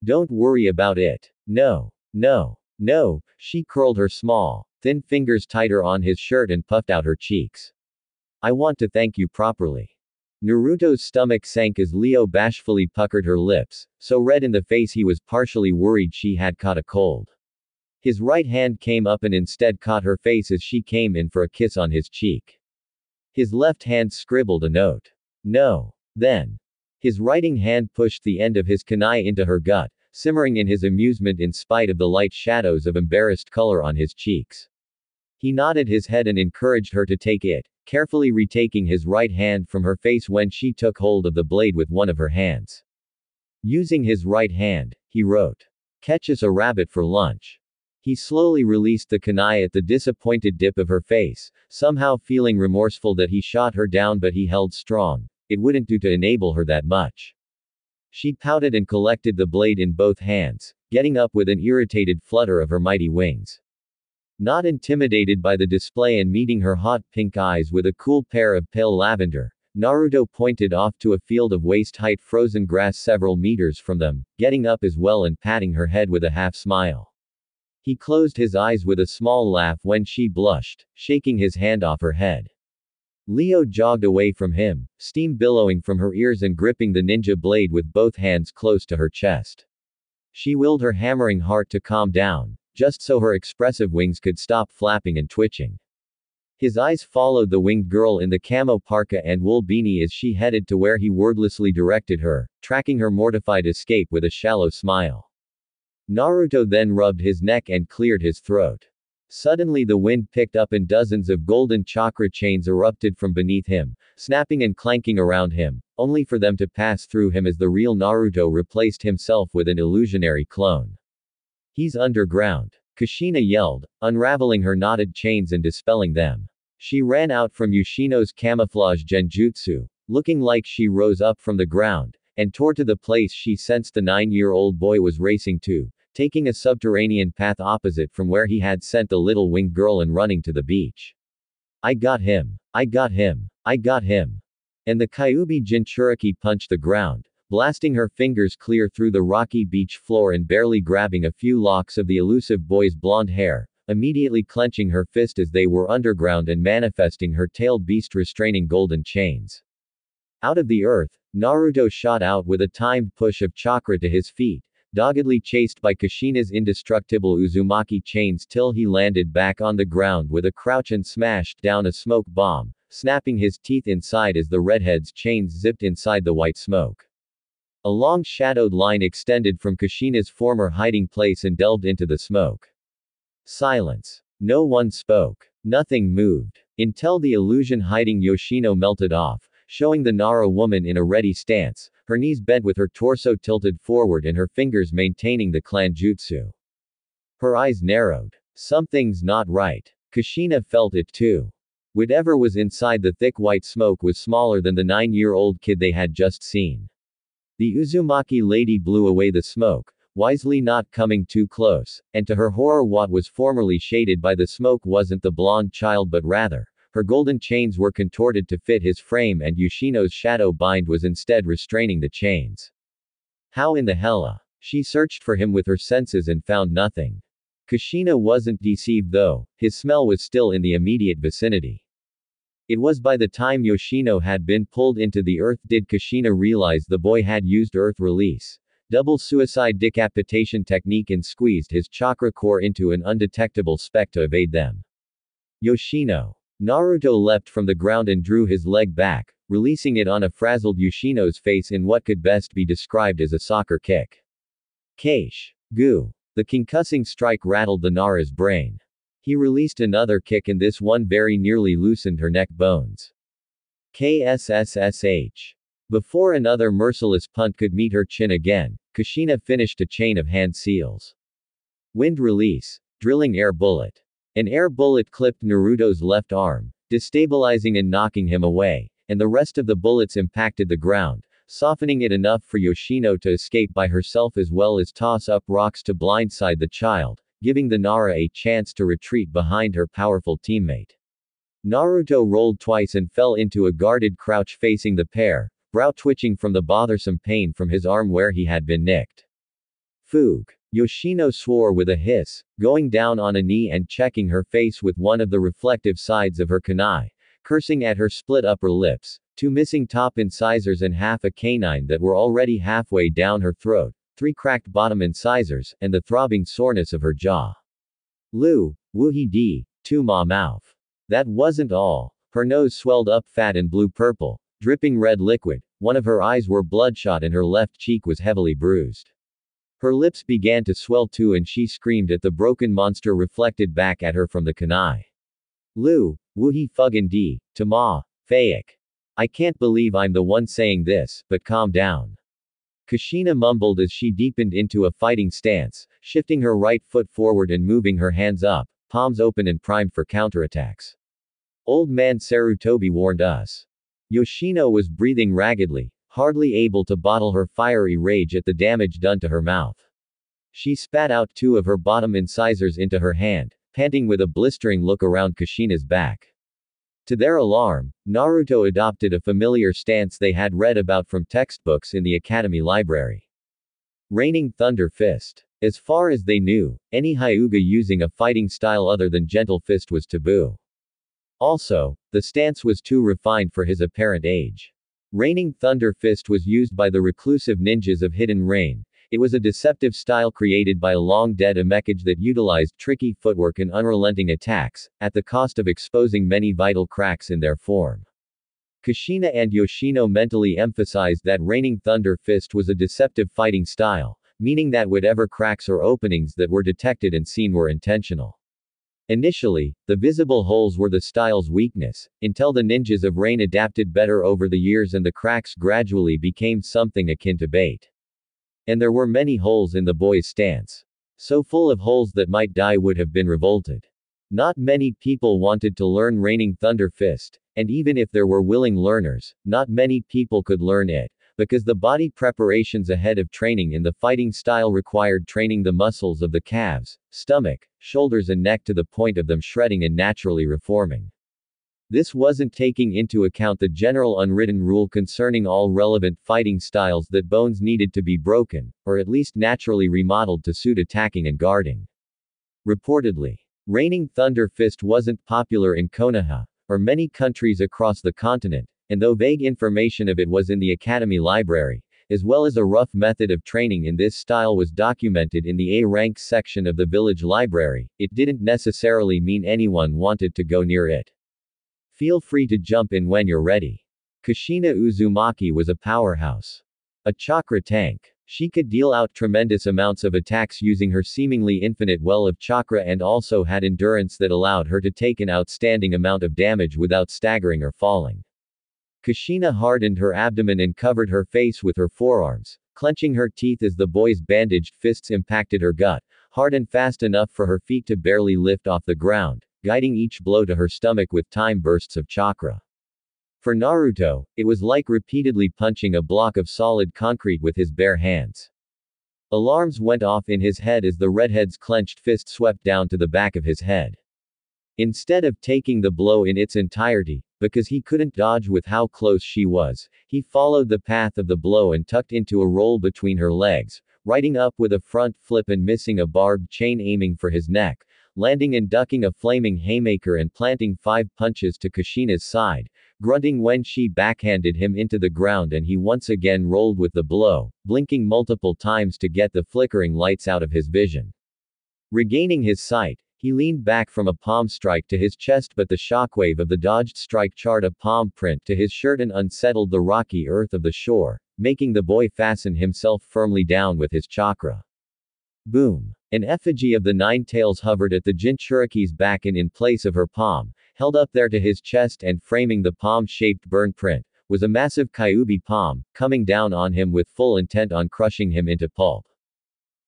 Don't worry about it. No. She curled her small, thin fingers tighter on his shirt and puffed out her cheeks. I want to thank you properly. Naruto's stomach sank as Leo bashfully puckered her lips, so red in the face he was partially worried she had caught a cold. His right hand came up and instead caught her face as she came in for a kiss on his cheek. His left hand scribbled a note. No. Then. His writing hand pushed the end of his kunai into her gut, simmering in his amusement in spite of the light shadows of embarrassed color on his cheeks. He nodded his head and encouraged her to take it, carefully retaking his right hand from her face when she took hold of the blade with one of her hands. Using his right hand, he wrote, "Catch us a rabbit for lunch." He slowly released the kunai at the disappointed dip of her face, somehow feeling remorseful that he shot her down, but he held strong. It wouldn't do to enable her that much. She pouted and collected the blade in both hands, getting up with an irritated flutter of her mighty wings. Not intimidated by the display and meeting her hot pink eyes with a cool pair of pale lavender, Naruto pointed off to a field of waist-height frozen grass several meters from them, getting up as well and patting her head with a half-smile. He closed his eyes with a small laugh when she blushed, shaking his hand off her head. Leo jogged away from him, steam billowing from her ears and gripping the ninja blade with both hands close to her chest. She willed her hammering heart to calm down, just so her expressive wings could stop flapping and twitching. His eyes followed the winged girl in the camo parka and wool beanie as she headed to where he wordlessly directed her, tracking her mortified escape with a shallow smile. Naruto then rubbed his neck and cleared his throat. Suddenly the wind picked up and dozens of golden chakra chains erupted from beneath him, snapping and clanking around him, only for them to pass through him as the real Naruto replaced himself with an illusionary clone. He's underground. Kushina yelled, unraveling her knotted chains and dispelling them. She ran out from Yoshino's camouflage genjutsu, looking like she rose up from the ground, and tore to the place she sensed the 9-year-old boy was racing to, taking a subterranean path opposite from where he had sent the little winged girl and running to the beach. I got him. I got him. I got him. And the Kyuubi Jinchuriki punched the ground, blasting her fingers clear through the rocky beach floor and barely grabbing a few locks of the elusive boy's blonde hair, immediately clenching her fist as they were underground and manifesting her tailed beast restraining golden chains. Out of the earth, Naruto shot out with a timed push of chakra to his feet, doggedly chased by Kushina's indestructible Uzumaki chains till he landed back on the ground with a crouch and smashed down a smoke bomb, snapping his teeth inside as the redhead's chains zipped inside the white smoke. A long shadowed line extended from Kushina's former hiding place and delved into the smoke. Silence. No one spoke. Nothing moved. Until the illusion hiding Yoshino melted off, showing the Nara woman in a ready stance, her knees bent with her torso tilted forward and her fingers maintaining the clan jutsu. Her eyes narrowed. Something's not right. Kushina felt it too. Whatever was inside the thick white smoke was smaller than the 9-year-old kid they had just seen. The Uzumaki lady blew away the smoke, wisely not coming too close, and to her horror what was formerly shaded by the smoke wasn't the blonde child but rather, her golden chains were contorted to fit his frame and Yoshino's shadow bind was instead restraining the chains. How in the hella? She searched for him with her senses and found nothing. Kushina wasn't deceived though, his smell was still in the immediate vicinity. It was by the time Yoshino had been pulled into the earth did Kushina realize the boy had used earth release, double suicide decapitation technique and squeezed his chakra core into an undetectable speck to evade them. Yoshino. Naruto leapt from the ground and drew his leg back, releasing it on a frazzled Yoshino's face in what could best be described as a soccer kick. Keish. Goo. The concussing strike rattled the Nara's brain. He released another kick and this one very nearly loosened her neck bones. KSSSH. Before another merciless punt could meet her chin again, Kushina finished a chain of hand seals. Wind release. Drilling air bullet. An air bullet clipped Naruto's left arm, destabilizing and knocking him away, and the rest of the bullets impacted the ground, softening it enough for Yoshino to escape by herself as well as toss up rocks to blindside the child, giving the Nara a chance to retreat behind her powerful teammate. Naruto rolled twice and fell into a guarded crouch facing the pair, brow twitching from the bothersome pain from his arm where he had been nicked. Foog. Yoshino swore with a hiss, going down on a knee and checking her face with one of the reflective sides of her kunai, cursing at her split upper lips, 2 missing top incisors and half a canine that were already halfway down her throat, 3 cracked bottom incisors, and the throbbing soreness of her jaw. Lu, woohee dee, to ma mouth. That wasn't all. Her nose swelled up fat and blue-purple, dripping red liquid, one of her eyes were bloodshot and her left cheek was heavily bruised. Her lips began to swell too and she screamed at the broken monster reflected back at her from the kunai. Lu, woohee fuggin' dee, to ma, faic. I can't believe I'm the one saying this, but calm down. Kushina mumbled as she deepened into a fighting stance, shifting her right foot forward and moving her hands up, palms open and primed for counterattacks. Old man Sarutobi warned us. Yoshino was breathing raggedly, hardly able to bottle her fiery rage at the damage done to her mouth. She spat out 2 of her bottom incisors into her hand, panting with a blistering look around Kushina's back. To their alarm, Naruto adopted a familiar stance they had read about from textbooks in the academy library. Raining Thunder Fist. As far as they knew, any Hyuga using a fighting style other than Gentle Fist was taboo. Also, the stance was too refined for his apparent age. Raining Thunder Fist was used by the reclusive ninjas of Hidden Rain. It was a deceptive style created by a long-dead Amekage that utilized tricky footwork and unrelenting attacks, at the cost of exposing many vital cracks in their form. Kushina and Yoshino mentally emphasized that Raining Thunder Fist was a deceptive fighting style, meaning that whatever cracks or openings that were detected and seen were intentional. Initially, the visible holes were the style's weakness, until the ninjas of Rain adapted better over the years and the cracks gradually became something akin to bait. And there were many holes in the boy's stance. So full of holes that might die would have been revolted. Not many people wanted to learn Raining Thunder Fist, and even if there were willing learners, not many people could learn it, because the body preparations ahead of training in the fighting style required training the muscles of the calves, stomach, shoulders and neck to the point of them shredding and naturally reforming. This wasn't taking into account the general unwritten rule concerning all relevant fighting styles that bones needed to be broken, or at least naturally remodeled to suit attacking and guarding. Reportedly, Raining Thunder Fist wasn't popular in Konoha, or many countries across the continent, and though vague information of it was in the Academy Library, as well as a rough method of training in this style was documented in the A-rank section of the village library, it didn't necessarily mean anyone wanted to go near it. Feel free to jump in when you're ready. Kushina Uzumaki was a powerhouse. A chakra tank. She could deal out tremendous amounts of attacks using her seemingly infinite well of chakra and also had endurance that allowed her to take an outstanding amount of damage without staggering or falling. Kushina hardened her abdomen and covered her face with her forearms, clenching her teeth as the boy's bandaged fists impacted her gut, hard and fast enough for her feet to barely lift off the ground, guiding each blow to her stomach with time bursts of chakra. For Naruto, it was like repeatedly punching a block of solid concrete with his bare hands. Alarms went off in his head as the redhead's clenched fist swept down to the back of his head. Instead of taking the blow in its entirety, because he couldn't dodge with how close she was, he followed the path of the blow and tucked into a roll between her legs, riding up with a front flip and missing a barbed chain aiming for his neck, landing and ducking a flaming haymaker and planting 5 punches to Kushina's side, grunting when she backhanded him into the ground and he once again rolled with the blow, blinking multiple times to get the flickering lights out of his vision. Regaining his sight, he leaned back from a palm strike to his chest, but the shockwave of the dodged strike charred a palm print to his shirt and unsettled the rocky earth of the shore, making the boy fasten himself firmly down with his chakra. Boom. An effigy of the 9 tails hovered at the Jinchuriki's back and in place of her palm, held up there to his chest and framing the palm-shaped burn print, was a massive Kyuubi palm, coming down on him with full intent on crushing him into pulp.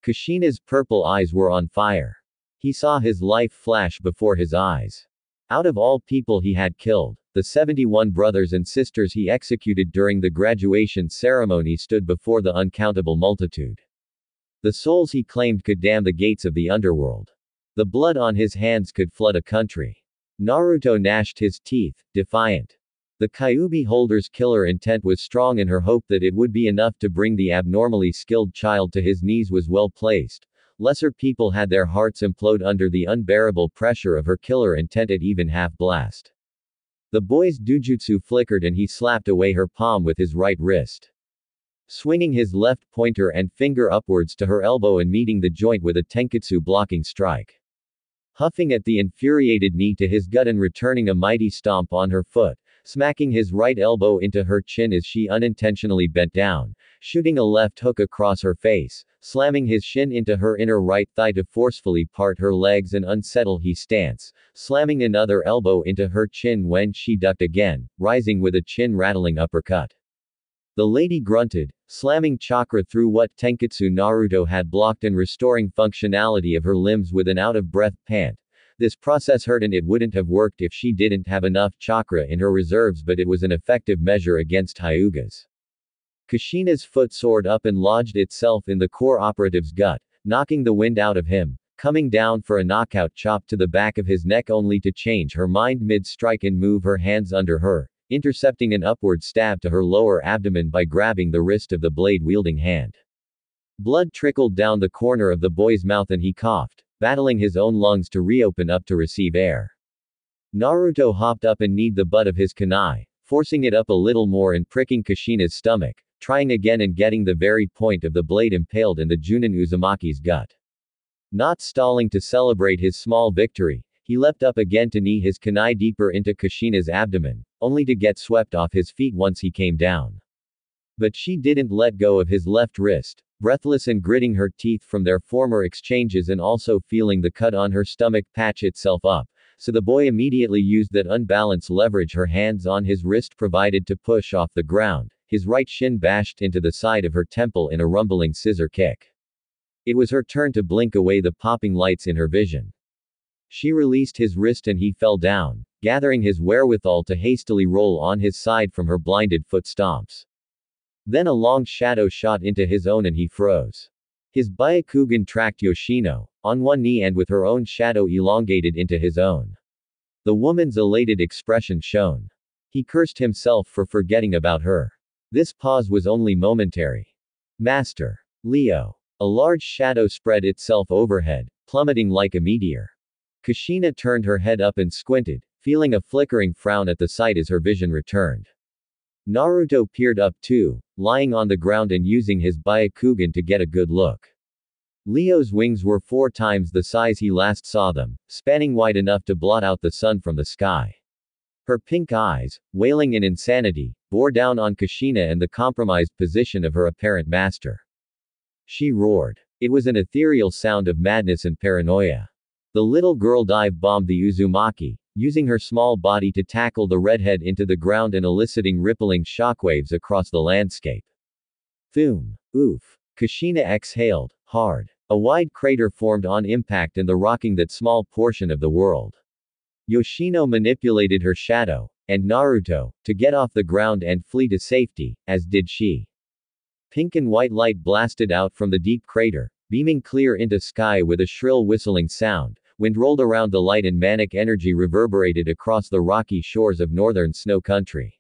Kushina's purple eyes were on fire. He saw his life flash before his eyes. Out of all people he had killed, the 71 brothers and sisters he executed during the graduation ceremony stood before the uncountable multitude. The souls he claimed could dam the gates of the underworld. The blood on his hands could flood a country. Naruto gnashed his teeth, defiant. The Kyuubi holder's killer intent was strong and her hope that it would be enough to bring the abnormally skilled child to his knees was well placed. Lesser people had their hearts implode under the unbearable pressure of her killer intent at even half blast. The boy's dujutsu flickered and he slapped away her palm with his right wrist. Swinging his left pointer and finger upwards to her elbow and meeting the joint with a tenketsu blocking strike. Huffing at the infuriated knee to his gut and returning a mighty stomp on her foot, smacking his right elbow into her chin as she unintentionally bent down, shooting a left hook across her face, slamming his shin into her inner right thigh to forcefully part her legs and unsettle his stance, slamming another elbow into her chin when she ducked again, rising with a chin-rattling uppercut. The lady grunted, slamming chakra through what tenketsu Naruto had blocked and restoring functionality of her limbs with an out-of-breath pant. This process hurt and it wouldn't have worked if she didn't have enough chakra in her reserves, but it was an effective measure against Hyuga's. Kushina's foot soared up and lodged itself in the core operative's gut, knocking the wind out of him, coming down for a knockout chop to the back of his neck only to change her mind mid-strike and move her hands under her, intercepting an upward stab to her lower abdomen by grabbing the wrist of the blade-wielding hand. Blood trickled down the corner of the boy's mouth and he coughed, battling his own lungs to reopen up to receive air. Naruto hopped up and kneed the butt of his kunai, forcing it up a little more and pricking Kushina's stomach, trying again and getting the very point of the blade impaled in the Junin Uzumaki's gut. Not stalling to celebrate his small victory, he leapt up again to knee his kunai deeper into Kushina's abdomen, only to get swept off his feet once he came down. But she didn't let go of his left wrist, breathless and gritting her teeth from their former exchanges and also feeling the cut on her stomach patch itself up, so the boy immediately used that unbalanced leverage her hands on his wrist provided to push off the ground, his right shin bashed into the side of her temple in a rumbling scissor kick. It was her turn to blink away the popping lights in her vision. She released his wrist and he fell down, gathering his wherewithal to hastily roll on his side from her blinded foot stomps. Then a long shadow shot into his own and he froze. His Byakugan tracked Yoshino, on one knee and with her own shadow elongated into his own. The woman's elated expression shone. He cursed himself for forgetting about her. This pause was only momentary. Master. Leo. A large shadow spread itself overhead, plummeting like a meteor. Kushina turned her head up and squinted, feeling a flickering frown at the sight as her vision returned. Naruto peered up too, lying on the ground and using his Byakugan to get a good look. Leo's wings were 4 times the size he last saw them, spanning wide enough to blot out the sun from the sky. Her pink eyes, wailing in insanity, bore down on Kushina and the compromised position of her apparent master. She roared. It was an ethereal sound of madness and paranoia. The little girl dive-bombed the Uzumaki, using her small body to tackle the redhead into the ground and eliciting rippling shockwaves across the landscape. Thoom. Oof. Kushina exhaled, hard. A wide crater formed on impact in the rocking that small portion of the world. Yoshino manipulated her shadow, and Naruto, to get off the ground and flee to safety, as did she. Pink and white light blasted out from the deep crater, beaming clear into sky with a shrill whistling sound. Wind rolled around the light and manic energy reverberated across the rocky shores of northern snow country.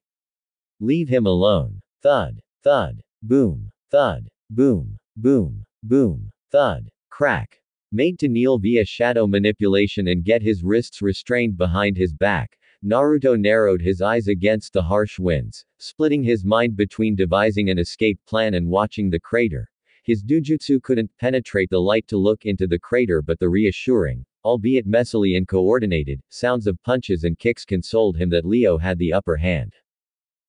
Leave him alone. Thud. Thud. Boom. Thud. Boom. Boom. Boom. Thud. Crack. Made to kneel via shadow manipulation and get his wrists restrained behind his back, Naruto narrowed his eyes against the harsh winds, splitting his mind between devising an escape plan and watching the crater. His dujutsu couldn't penetrate the light to look into the crater, but the reassuring, albeit messily and coordinated, sounds of punches and kicks consoled him that Leo had the upper hand.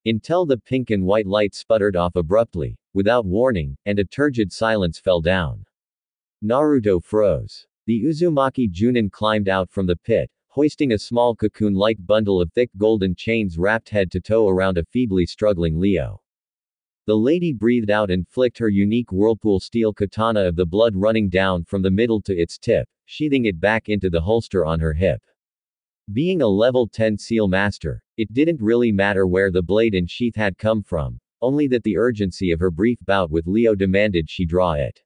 Until the pink and white light sputtered off abruptly, without warning, and a turgid silence fell down. Naruto froze. The Uzumaki Junin climbed out from the pit, hoisting a small cocoon-like bundle of thick golden chains wrapped head to toe around a feebly struggling Leo. The lady breathed out and flicked her unique whirlpool steel katana of the blood running down from the middle to its tip, sheathing it back into the holster on her hip. Being a level 10 seal master, it didn't really matter where the blade and sheath had come from, only that the urgency of her brief bout with Leo demanded she draw it.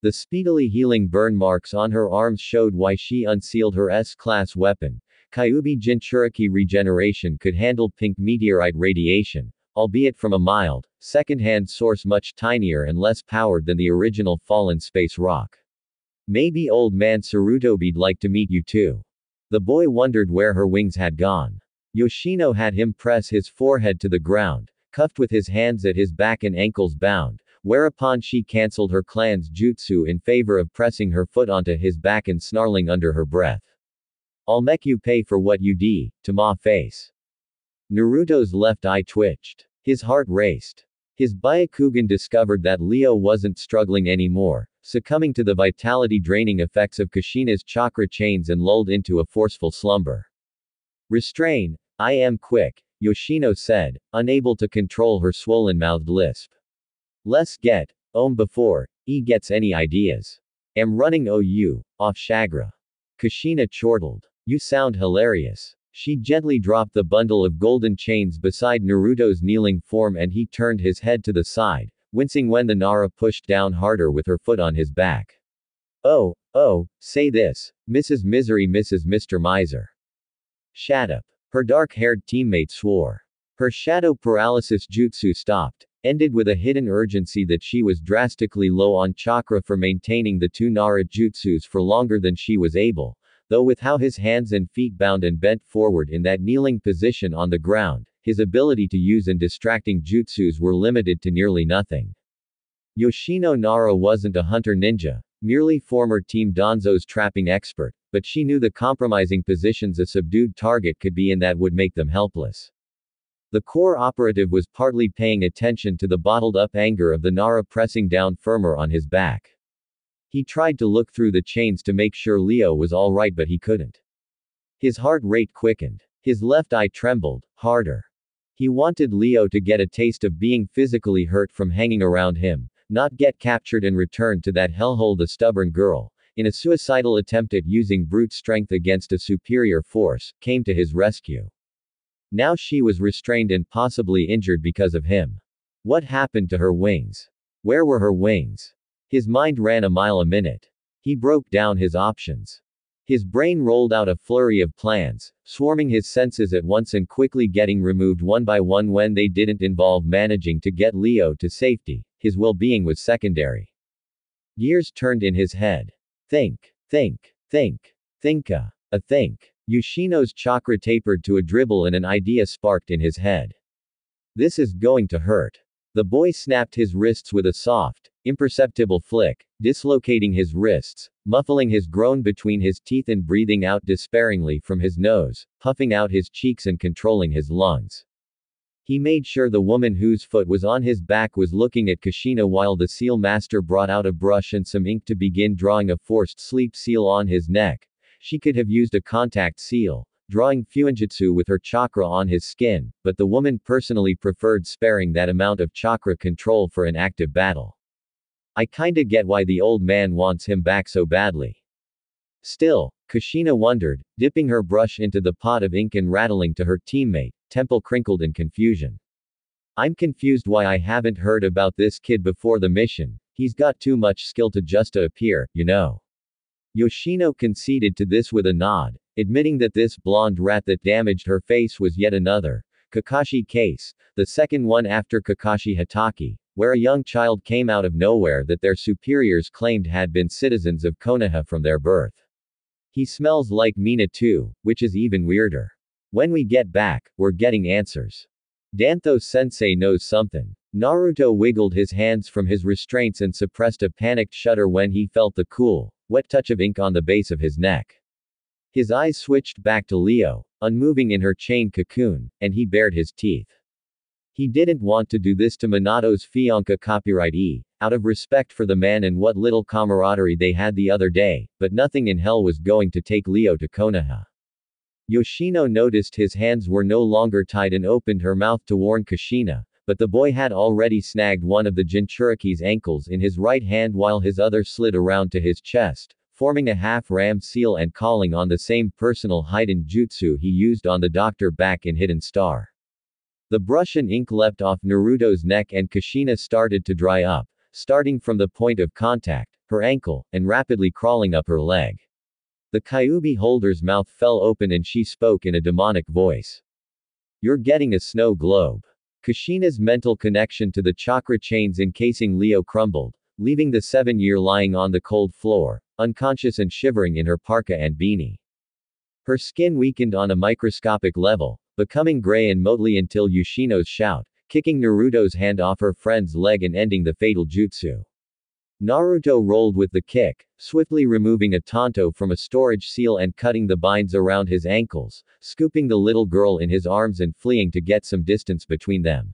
The speedily healing burn marks on her arms showed why she unsealed her S-class weapon. Kyuubi Jinchuriki regeneration could handle pink meteorite radiation, albeit from a mild, second-hand source much tinier and less powered than the original fallen space rock. Maybe old man Sarutobi'd like to meet you too. The boy wondered where her wings had gone. Yoshino had him press his forehead to the ground, cuffed with his hands at his back and ankles bound, whereupon she cancelled her clan's jutsu in favor of pressing her foot onto his back and snarling under her breath. I'll make you pay for what you do, to ma face. Naruto's left eye twitched. His heart raced. His Byakugan discovered that Leo wasn't struggling anymore, succumbing to the vitality-draining effects of Kushina's chakra chains and lulled into a forceful slumber. Restrain, I am quick, Yoshino said, unable to control her swollen-mouthed lisp. Let's get, before, he gets any ideas. Am running off Shagra. Kushina chortled. You sound hilarious. She gently dropped the bundle of golden chains beside Naruto's kneeling form and he turned his head to the side, wincing when the Nara pushed down harder with her foot on his back. Oh, say this, Mrs. Misery, Mrs. Mr. Miser. Shut up. Her dark-haired teammate swore. Her shadow paralysis jutsu stopped, ended with a hidden urgency that she was drastically low on chakra for maintaining the 2 Nara jutsus for longer than she was able, though with how his hands and feet bound and bent forward in that kneeling position on the ground, his ability to use and distracting jutsus were limited to nearly nothing. Yoshino Nara wasn't a hunter ninja, merely former Team Danzo's trapping expert, but she knew the compromising positions a subdued target could be in that would make them helpless. The core operative was partly paying attention to the bottled-up anger of the Nara pressing down firmer on his back. He tried to look through the chains to make sure Leo was all right, but he couldn't. His heart rate quickened. His left eye trembled, harder. He wanted Leo to get a taste of being physically hurt from hanging around him, not get captured and returned to that hellhole. The stubborn girl, in a suicidal attempt at using brute strength against a superior force, came to his rescue. Now she was restrained and possibly injured because of him. What happened to her wings? Where were her wings? His mind ran a mile a minute. He broke down his options. His brain rolled out a flurry of plans, swarming his senses at once and quickly getting removed one by one when they didn't involve managing to get Leo to safety. His well-being was secondary. Gears turned in his head. Think. Thinka. A think. Yoshino's chakra tapered to a dribble and an idea sparked in his head. This is going to hurt. The boy snapped his wrists with a soft, imperceptible flick, dislocating his wrists, muffling his groan between his teeth and breathing out despairingly from his nose, puffing out his cheeks and controlling his lungs. He made sure the woman whose foot was on his back was looking at Kushina while the seal master brought out a brush and some ink to begin drawing a forced sleep seal on his neck. She could have used a contact seal, drawing fuinjutsu with her chakra on his skin, but the woman personally preferred sparing that amount of chakra control for an active battle. I kinda get why the old man wants him back so badly. Still, Kushina wondered, dipping her brush into the pot of ink and rattling to her teammate, temple crinkled in confusion. I'm confused why I haven't heard about this kid before the mission. He's got too much skill to just appear, you know. Yoshino conceded to this with a nod, admitting that this blonde rat that damaged her face was yet another Kakashi case, the second one after Kakashi Hatake, where a young child came out of nowhere that their superiors claimed had been citizens of Konoha from their birth. He smells like Mina too, which is even weirder. When we get back, we're getting answers. Danto-sensei knows something. Naruto wiggled his hands from his restraints and suppressed a panicked shudder when he felt the cool, wet touch of ink on the base of his neck. His eyes switched back to Leo, unmoving in her chain cocoon, and he bared his teeth. He didn't want to do this to Minato's fiancé copyright out of respect for the man and what little camaraderie they had the other day, but nothing in hell was going to take Leo to Konoha. Yoshino noticed his hands were no longer tied and opened her mouth to warn Kushina, but the boy had already snagged one of the Jinchuriki's ankles in his right hand while his other slid around to his chest, forming a half-ram seal and calling on the same personal hidden jutsu he used on the doctor back in Hidden Star. The brush and ink leapt off Naruto's neck and Kushina started to dry up, starting from the point of contact, her ankle, and rapidly crawling up her leg. The Kyuubi holder's mouth fell open and she spoke in a demonic voice. You're getting a snow globe. Kushina's mental connection to the chakra chains encasing Leo crumbled, leaving the 7-year lying on the cold floor, unconscious and shivering in her parka and beanie. Her skin weakened on a microscopic level, becoming gray and motley until Yoshino's shout, kicking Naruto's hand off her friend's leg and ending the fatal jutsu. Naruto rolled with the kick, swiftly removing a tanto from a storage seal and cutting the binds around his ankles, scooping the little girl in his arms and fleeing to get some distance between them.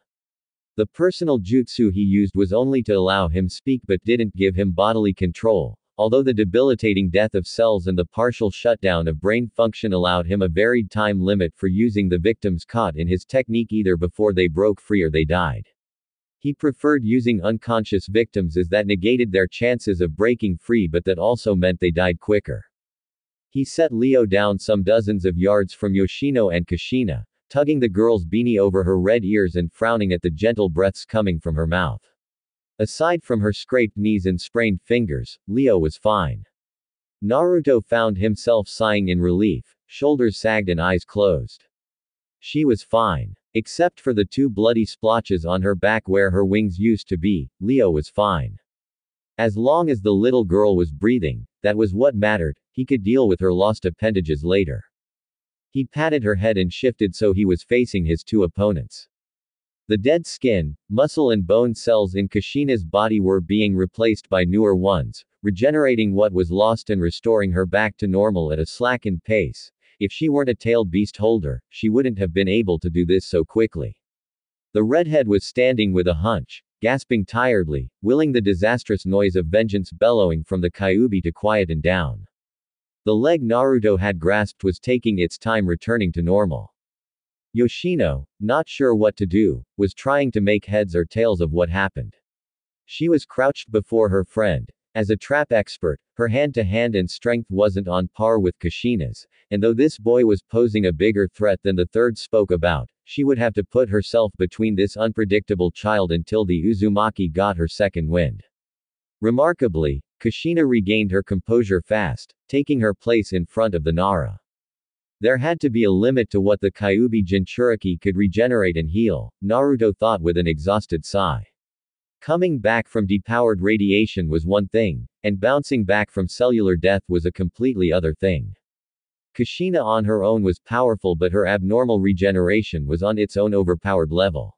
The personal jutsu he used was only to allow him speak but didn't give him bodily control, although the debilitating death of cells and the partial shutdown of brain function allowed him a varied time limit for using the victims caught in his technique either before they broke free or they died. He preferred using unconscious victims as that negated their chances of breaking free but that also meant they died quicker. He set Leo down some dozens of yards from Yoshino and Kushina, tugging the girl's beanie over her red ears and frowning at the gentle breaths coming from her mouth. Aside from her scraped knees and sprained fingers, Leo was fine. Naruto found himself sighing in relief, shoulders sagged and eyes closed. She was fine. Except for the 2 bloody splotches on her back where her wings used to be, Leo was fine. As long as the little girl was breathing, that was what mattered. He could deal with her lost appendages later. He patted her head and shifted so he was facing his 2 opponents. The dead skin, muscle and bone cells in Kushina's body were being replaced by newer ones, regenerating what was lost and restoring her back to normal at a slackened pace. If she weren't a tailed beast holder, she wouldn't have been able to do this so quickly. The redhead was standing with a hunch, gasping tiredly, willing the disastrous noise of vengeance bellowing from the Kyuubi to quieten down. The leg Naruto had grasped was taking its time returning to normal. Yoshino, not sure what to do, was trying to make heads or tails of what happened. She was crouched before her friend. As a trap expert, her hand-to-hand and strength wasn't on par with Kushina's, and though this boy was posing a bigger threat than the third spoke about, she would have to put herself between this unpredictable child until the Uzumaki got her second wind. Remarkably, Kushina regained her composure fast, taking her place in front of the Nara. There had to be a limit to what the Kyuubi Jinchuriki could regenerate and heal, Naruto thought with an exhausted sigh. Coming back from depowered radiation was one thing, and bouncing back from cellular death was a completely other thing. Kushina on her own was powerful, but her abnormal regeneration was on its own overpowered level.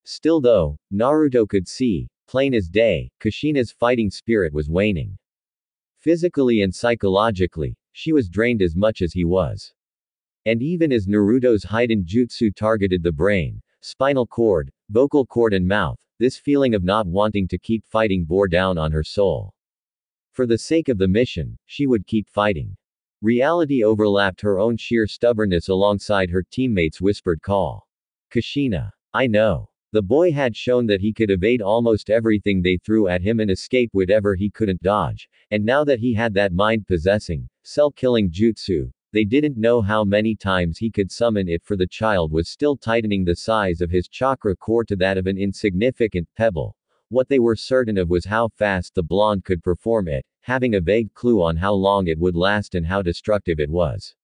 Still though, Naruto could see, plain as day, Kushina's fighting spirit was waning. Physically and psychologically, she was drained as much as he was. And even as Naruto's Hiden Jutsu targeted the brain, spinal cord, vocal cord and mouth, this feeling of not wanting to keep fighting bore down on her soul. For the sake of the mission, she would keep fighting. Reality overlapped her own sheer stubbornness alongside her teammates' whispered call. Kushina. I know. The boy had shown that he could evade almost everything they threw at him and escape whatever he couldn't dodge, and now that he had that mind-possessing, cell-killing jutsu, they didn't know how many times he could summon it, for the child was still tightening the size of his chakra core to that of an insignificant pebble. What they were certain of was how fast the blonde could perform it, having a vague clue on how long it would last and how destructive it was.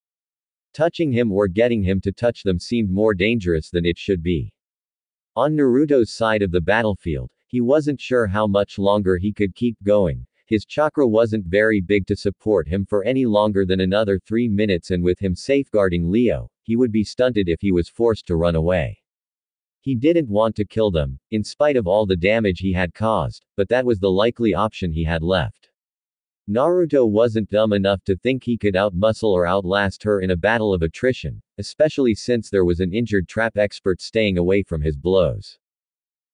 Touching him or getting him to touch them seemed more dangerous than it should be. On Naruto's side of the battlefield, he wasn't sure how much longer he could keep going. His chakra wasn't very big to support him for any longer than another 3 minutes, and with him safeguarding Leo, he would be stunted if he was forced to run away. He didn't want to kill them, in spite of all the damage he had caused, but that was the likely option he had left. Naruto wasn't dumb enough to think he could outmuscle or outlast her in a battle of attrition, especially since there was an injured trap expert staying away from his blows.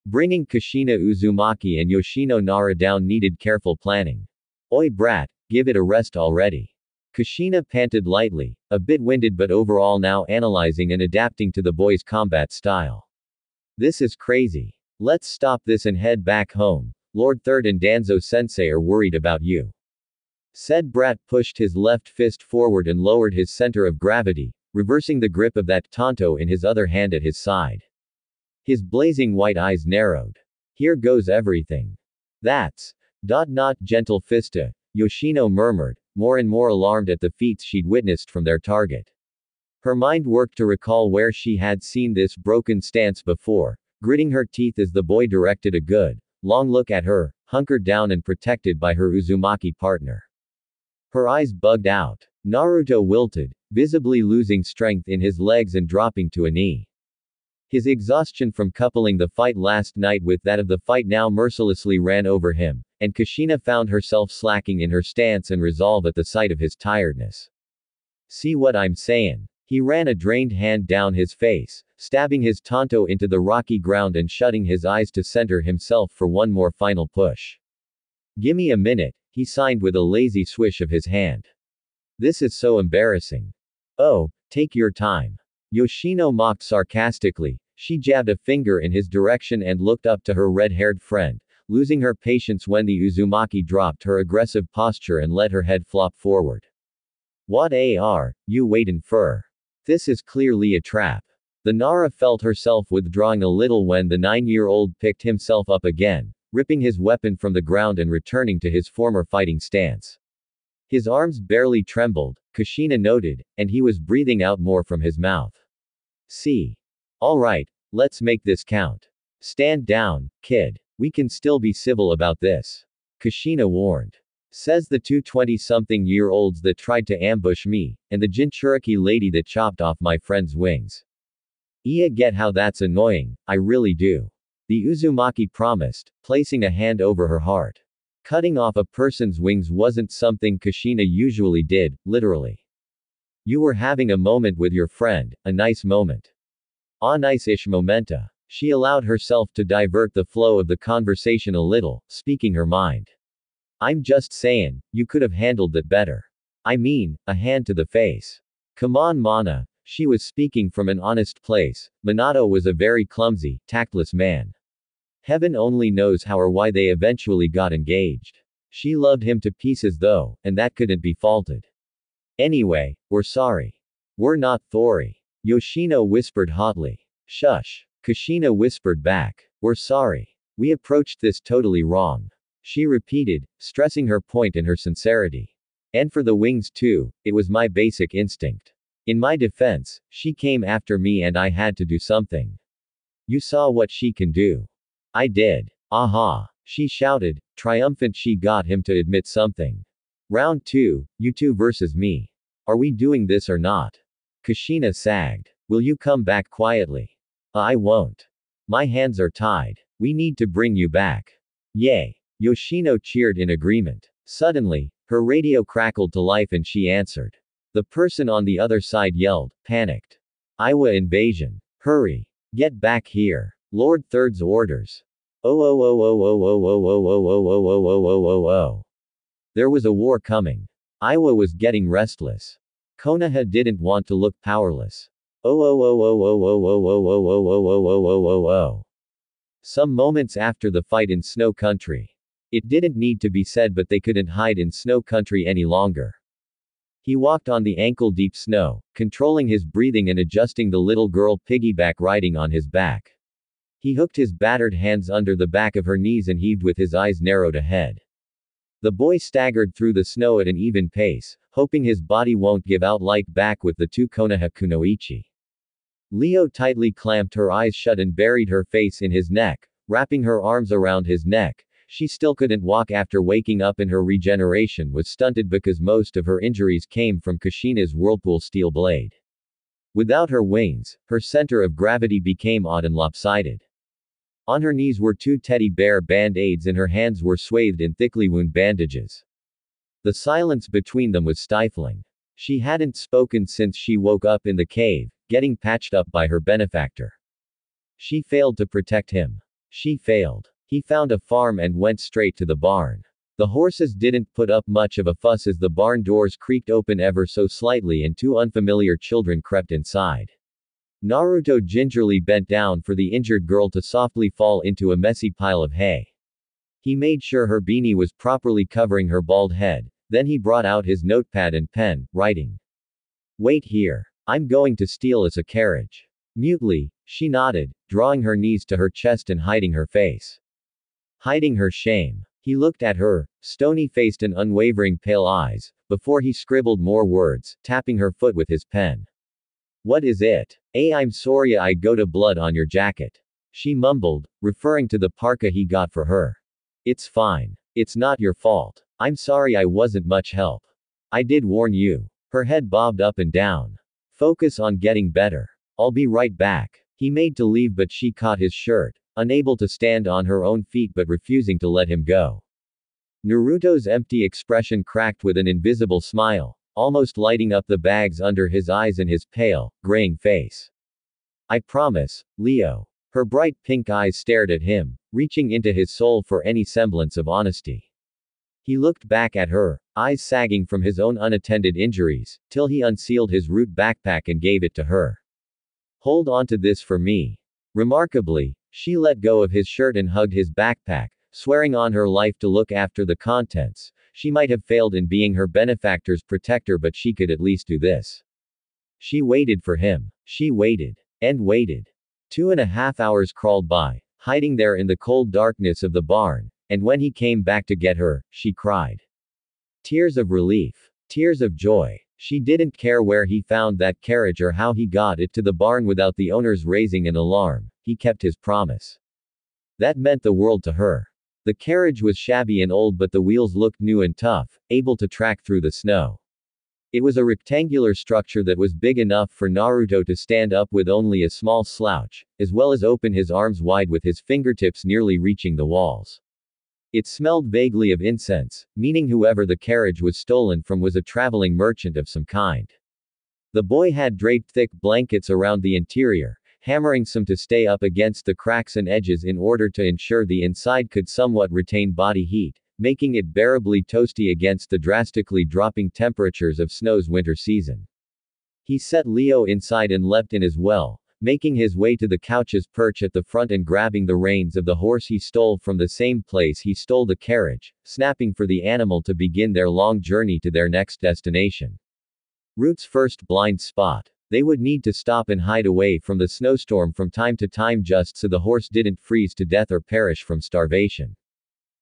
Bringing Kushina Uzumaki and Yoshino Nara down needed careful planning. Oi brat, give it a rest already. Kushina panted lightly, a bit winded but overall now analyzing and adapting to the boy's combat style. This is crazy. Let's stop this and head back home. Lord Third and Danzo-sensei are worried about you. Said brat pushed his left fist forward and lowered his center of gravity, reversing the grip of that tanto in his other hand at his side. His blazing white eyes narrowed. Here goes everything. That's not gentle fista, Yoshino murmured, more and more alarmed at the feats she'd witnessed from their target. Her mind worked to recall where she had seen this broken stance before, gritting her teeth as the boy directed a good, long look at her, hunkered down and protected by her Uzumaki partner. Her eyes bugged out. Naruto wilted, visibly losing strength in his legs and dropping to a knee. His exhaustion from coupling the fight last night with that of the fight now mercilessly ran over him, and Kushina found herself slacking in her stance and resolve at the sight of his tiredness. See what I'm sayin'? He ran a drained hand down his face, stabbing his tanto into the rocky ground and shutting his eyes to center himself for one more final push. Gimme a minute, he signed with a lazy swish of his hand. This is so embarrassing. Oh, take your time. Yoshino mocked sarcastically. She jabbed a finger in his direction and looked up to her red-haired friend, losing her patience when the Uzumaki dropped her aggressive posture and let her head flop forward. What are you waitin' for? This is clearly a trap. The Nara felt herself withdrawing a little when the 9-year-old picked himself up again, ripping his weapon from the ground and returning to his former fighting stance. His arms barely trembled, Kushina noted, and he was breathing out more from his mouth. See. Alright, let's make this count. Stand down, kid. We can still be civil about this. Kushina warned. Says the two 20-something-year-olds that tried to ambush me, and the Jinchuriki lady that chopped off my friend's wings. Get how that's annoying, I really do. The Uzumaki promised, placing a hand over her heart. Cutting off a person's wings wasn't something Kushina usually did, literally. You were having a moment with your friend, a nice moment. A nice-ish momenta. She allowed herself to divert the flow of the conversation a little, speaking her mind. I'm just sayin', you could have handled that better. I mean, a hand to the face. Come on Mana. She was speaking from an honest place. Minato was a very clumsy, tactless man. Heaven only knows how or why they eventually got engaged. She loved him to pieces though, and that couldn't be faulted. Anyway, we're sorry. We're not sorry. Yoshino whispered hotly. Shush. Kushina whispered back. We're sorry. We approached this totally wrong. She repeated, stressing her point and her sincerity. And for the wings too, it was my basic instinct. In my defense, she came after me and I had to do something. You saw what she can do. I did. Aha! She shouted, triumphant. She got him to admit something. Round 2, you two versus me. Are we doing this or not? Kushina sagged. Will you come back quietly? I won't. My hands are tied. We need to bring you back. Yay! Yoshino cheered in agreement. Suddenly, her radio crackled to life and she answered. The person on the other side yelled, panicked. Iowa invasion. Hurry. Get back here. Lord Third's orders. Oh. There was a war coming. Iowa was getting restless. Konoha didn't want to look powerless. Some moments after the fight in Snow Country. It didn't need to be said, but they couldn't hide in Snow Country any longer. He walked on the ankle-deep snow, controlling his breathing and adjusting the little girl piggyback riding on his back. He hooked his battered hands under the back of her knees and heaved with his eyes narrowed ahead. The boy staggered through the snow at an even pace, hoping his body won't give out like back with the two Konoha kunoichi. Leo tightly clamped her eyes shut and buried her face in his neck, wrapping her arms around his neck. She still couldn't walk after waking up, and her regeneration was stunted because most of her injuries came from Kushina's whirlpool steel blade. Without her wings, her center of gravity became odd and lopsided. On her knees were two teddy bear band-aids and her hands were swathed in thickly wound bandages. The silence between them was stifling. She hadn't spoken since she woke up in the cave, getting patched up by her benefactor. She failed to protect him. She failed. He found a farm and went straight to the barn. The horses didn't put up much of a fuss as the barn doors creaked open ever so slightly and two unfamiliar children crept inside. Naruto gingerly bent down for the injured girl to softly fall into a messy pile of hay. He made sure her beanie was properly covering her bald head, then he brought out his notepad and pen, writing. Wait here. I'm going to steal us a carriage. Mutely, she nodded, drawing her knees to her chest and hiding her face. Hiding her shame. He looked at her, stony-faced and unwavering pale eyes, before he scribbled more words, tapping her foot with his pen. What is it? I'm sorry I got a blood on your jacket. She mumbled, referring to the parka he got for her. It's fine. It's not your fault. I'm sorry I wasn't much help. I did warn you. Her head bobbed up and down. Focus on getting better. I'll be right back. He made to leave, but she caught his shirt, unable to stand on her own feet but refusing to let him go. Naruto's empty expression cracked with an invisible smile, almost lighting up the bags under his eyes and his pale, graying face. I promise, Leo. Her bright pink eyes stared at him, reaching into his soul for any semblance of honesty. He looked back at her, eyes sagging from his own unattended injuries, till he unsealed his root backpack and gave it to her. Hold on to this for me. Remarkably, she let go of his shirt and hugged his backpack, swearing on her life to look after the contents. She might have failed in being her benefactor's protector, but she could at least do this. She waited for him. She waited. And waited. 2.5 hours crawled by, hiding there in the cold darkness of the barn, and when he came back to get her, she cried. Tears of relief. Tears of joy. She didn't care where he found that carriage or how he got it to the barn without the owners raising an alarm. He kept his promise. That meant the world to her. The carriage was shabby and old, but the wheels looked new and tough, able to track through the snow. It was a rectangular structure that was big enough for Naruto to stand up with only a small slouch, as well as open his arms wide with his fingertips nearly reaching the walls. It smelled vaguely of incense, meaning whoever the carriage was stolen from was a traveling merchant of some kind. The boy had draped thick blankets around the interior, hammering some to stay up against the cracks and edges in order to ensure the inside could somewhat retain body heat, making it bearably toasty against the drastically dropping temperatures of Snow's winter season. He set Leo inside and leapt in as well, making his way to the couch's perch at the front and grabbing the reins of the horse he stole from the same place he stole the carriage, snapping for the animal to begin their long journey to their next destination. Route's first blind spot. They would need to stop and hide away from the snowstorm from time to time just so the horse didn't freeze to death or perish from starvation.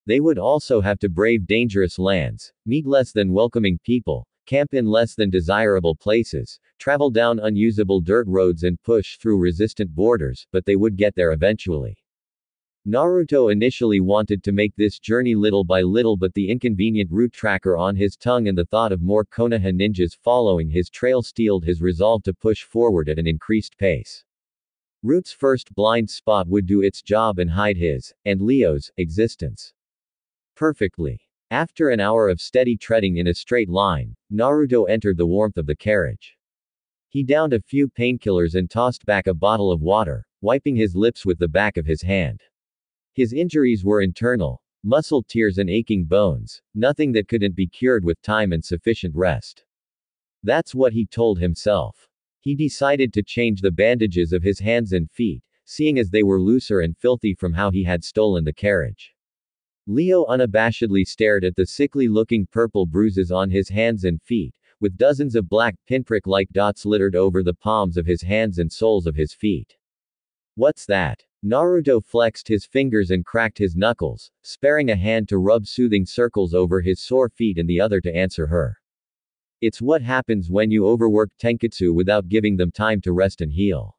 They would also have to brave dangerous lands, meet less than welcoming people, camp in less than desirable places, travel down unusable dirt roads and push through resistant borders, but they would get there eventually. Naruto initially wanted to make this journey little by little, but the inconvenient route tracker on his tongue and the thought of more Konoha ninjas following his trail steeled his resolve to push forward at an increased pace. Route's first blind spot would do its job and hide his, and Leo's, existence perfectly. After an hour of steady treading in a straight line, Naruto entered the warmth of the carriage. He downed a few painkillers and tossed back a bottle of water, wiping his lips with the back of his hand. His injuries were internal, muscle tears and aching bones, nothing that couldn't be cured with time and sufficient rest. That's what he told himself. He decided to change the bandages of his hands and feet, seeing as they were looser and filthy from how he had stolen the carriage. Leo unabashedly stared at the sickly-looking purple bruises on his hands and feet, with dozens of black pinprick-like dots littered over the palms of his hands and soles of his feet. What's that? Naruto flexed his fingers and cracked his knuckles, sparing a hand to rub soothing circles over his sore feet and the other to answer her. It's what happens when you overwork tenketsu without giving them time to rest and heal.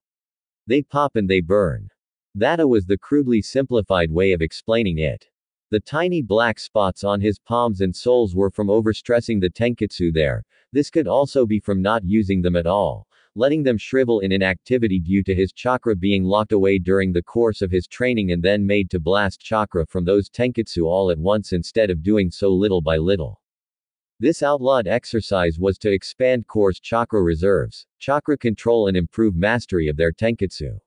They pop and they burn. That was the crudely simplified way of explaining it. The tiny black spots on his palms and soles were from overstressing the tenketsu there. This could also be from not using them at all, letting them shrivel in inactivity due to his chakra being locked away during the course of his training and then made to blast chakra from those tenketsu all at once instead of doing so little by little. This outlawed exercise was to expand core's chakra reserves, chakra control and improve mastery of their tenketsu.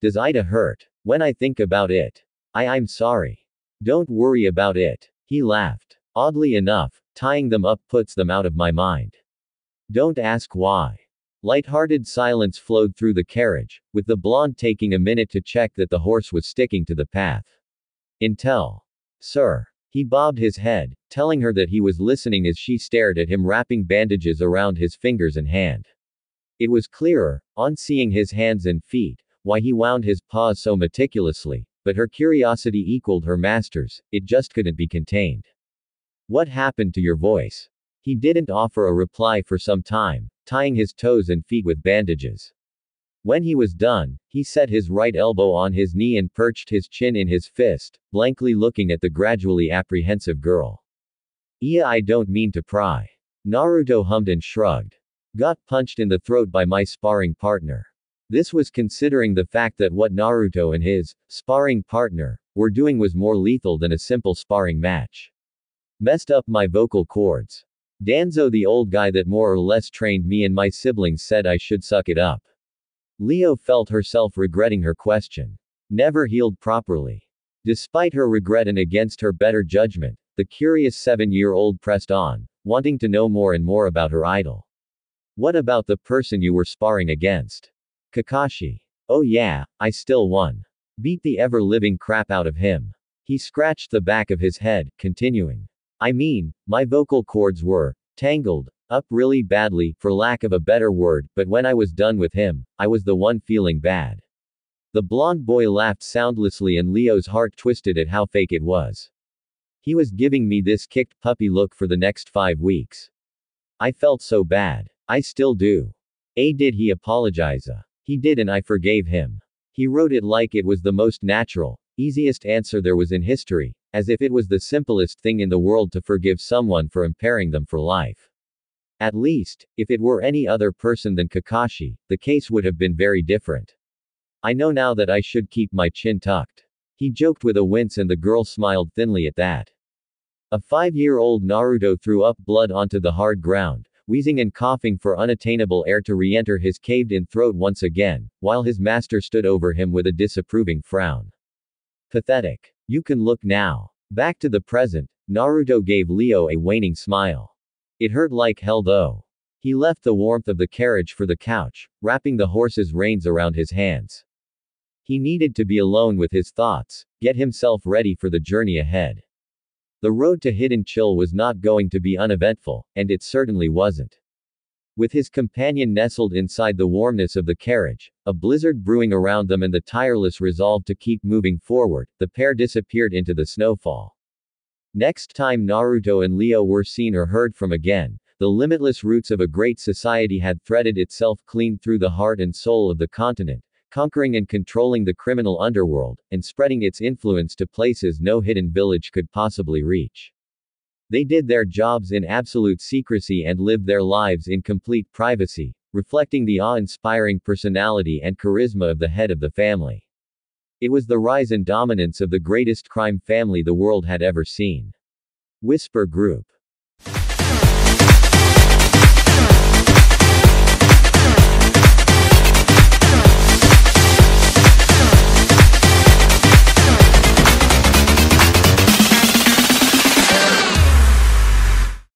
Does Ida hurt? When I think about it. I'm sorry. Don't worry about it. He laughed. Oddly enough, tying them up puts them out of my mind. Don't ask why. Light-hearted silence flowed through the carriage, with the blonde taking a minute to check that the horse was sticking to the path. Intel. Sir. He bobbed his head, telling her that he was listening as she stared at him wrapping bandages around his fingers and hand. It was clearer, on seeing his hands and feet, why he wound his paws so meticulously, but her curiosity equaled her master's, it just couldn't be contained. What happened to your voice? He didn't offer a reply for some time, tying his toes and feet with bandages. When he was done, he set his right elbow on his knee and perched his chin in his fist, blankly looking at the gradually apprehensive girl. I don't mean to pry. Naruto hummed and shrugged. Got punched in the throat by my sparring partner. This was considering the fact that what Naruto and his sparring partner were doing was more lethal than a simple sparring match. Messed up my vocal cords. Danzo, the old guy that more or less trained me and my siblings, said I should suck it up. Leo felt herself regretting her question. Never healed properly. Despite her regret and against her better judgment, the curious 7-year-old pressed on, wanting to know more and more about her idol. What about the person you were sparring against? Kakashi. Oh yeah, I still won. Beat the ever-living crap out of him. He scratched the back of his head, continuing. I mean, my vocal cords were tangled up really badly, for lack of a better word, but when I was done with him, I was the one feeling bad. The blonde boy laughed soundlessly and Leo's heart twisted at how fake it was. He was giving me this kicked puppy look for the next 5 weeks. I felt so bad. I still do. Did he apologize? He did and I forgave him. He wrote it like it was the most natural, easiest answer there was in history, as if it was the simplest thing in the world to forgive someone for impairing them for life. At least, if it were any other person than Kakashi, the case would have been very different. I know now that I should keep my chin tucked. He joked with a wince and the girl smiled thinly at that. A 5-year-old Naruto threw up blood onto the hard ground, wheezing and coughing for unattainable air to re-enter his caved-in throat once again, while his master stood over him with a disapproving frown. Pathetic. You can look now. Back to the present, Naruto gave Leo a waning smile. It hurt like hell though. He left the warmth of the carriage for the couch, wrapping the horse's reins around his hands. He needed to be alone with his thoughts, get himself ready for the journey ahead. The road to Hidden Chill was not going to be uneventful, and it certainly wasn't. With his companion nestled inside the warmness of the carriage, a blizzard brewing around them and the tireless resolve to keep moving forward, the pair disappeared into the snowfall. Next time Naruto and Leo were seen or heard from again, the limitless roots of a great society had threaded itself clean through the heart and soul of the continent, conquering and controlling the criminal underworld, and spreading its influence to places no hidden village could possibly reach. They did their jobs in absolute secrecy and lived their lives in complete privacy, reflecting the awe-inspiring personality and charisma of the head of the family. It was the rise and dominance of the greatest crime family the world had ever seen. Whisper Group.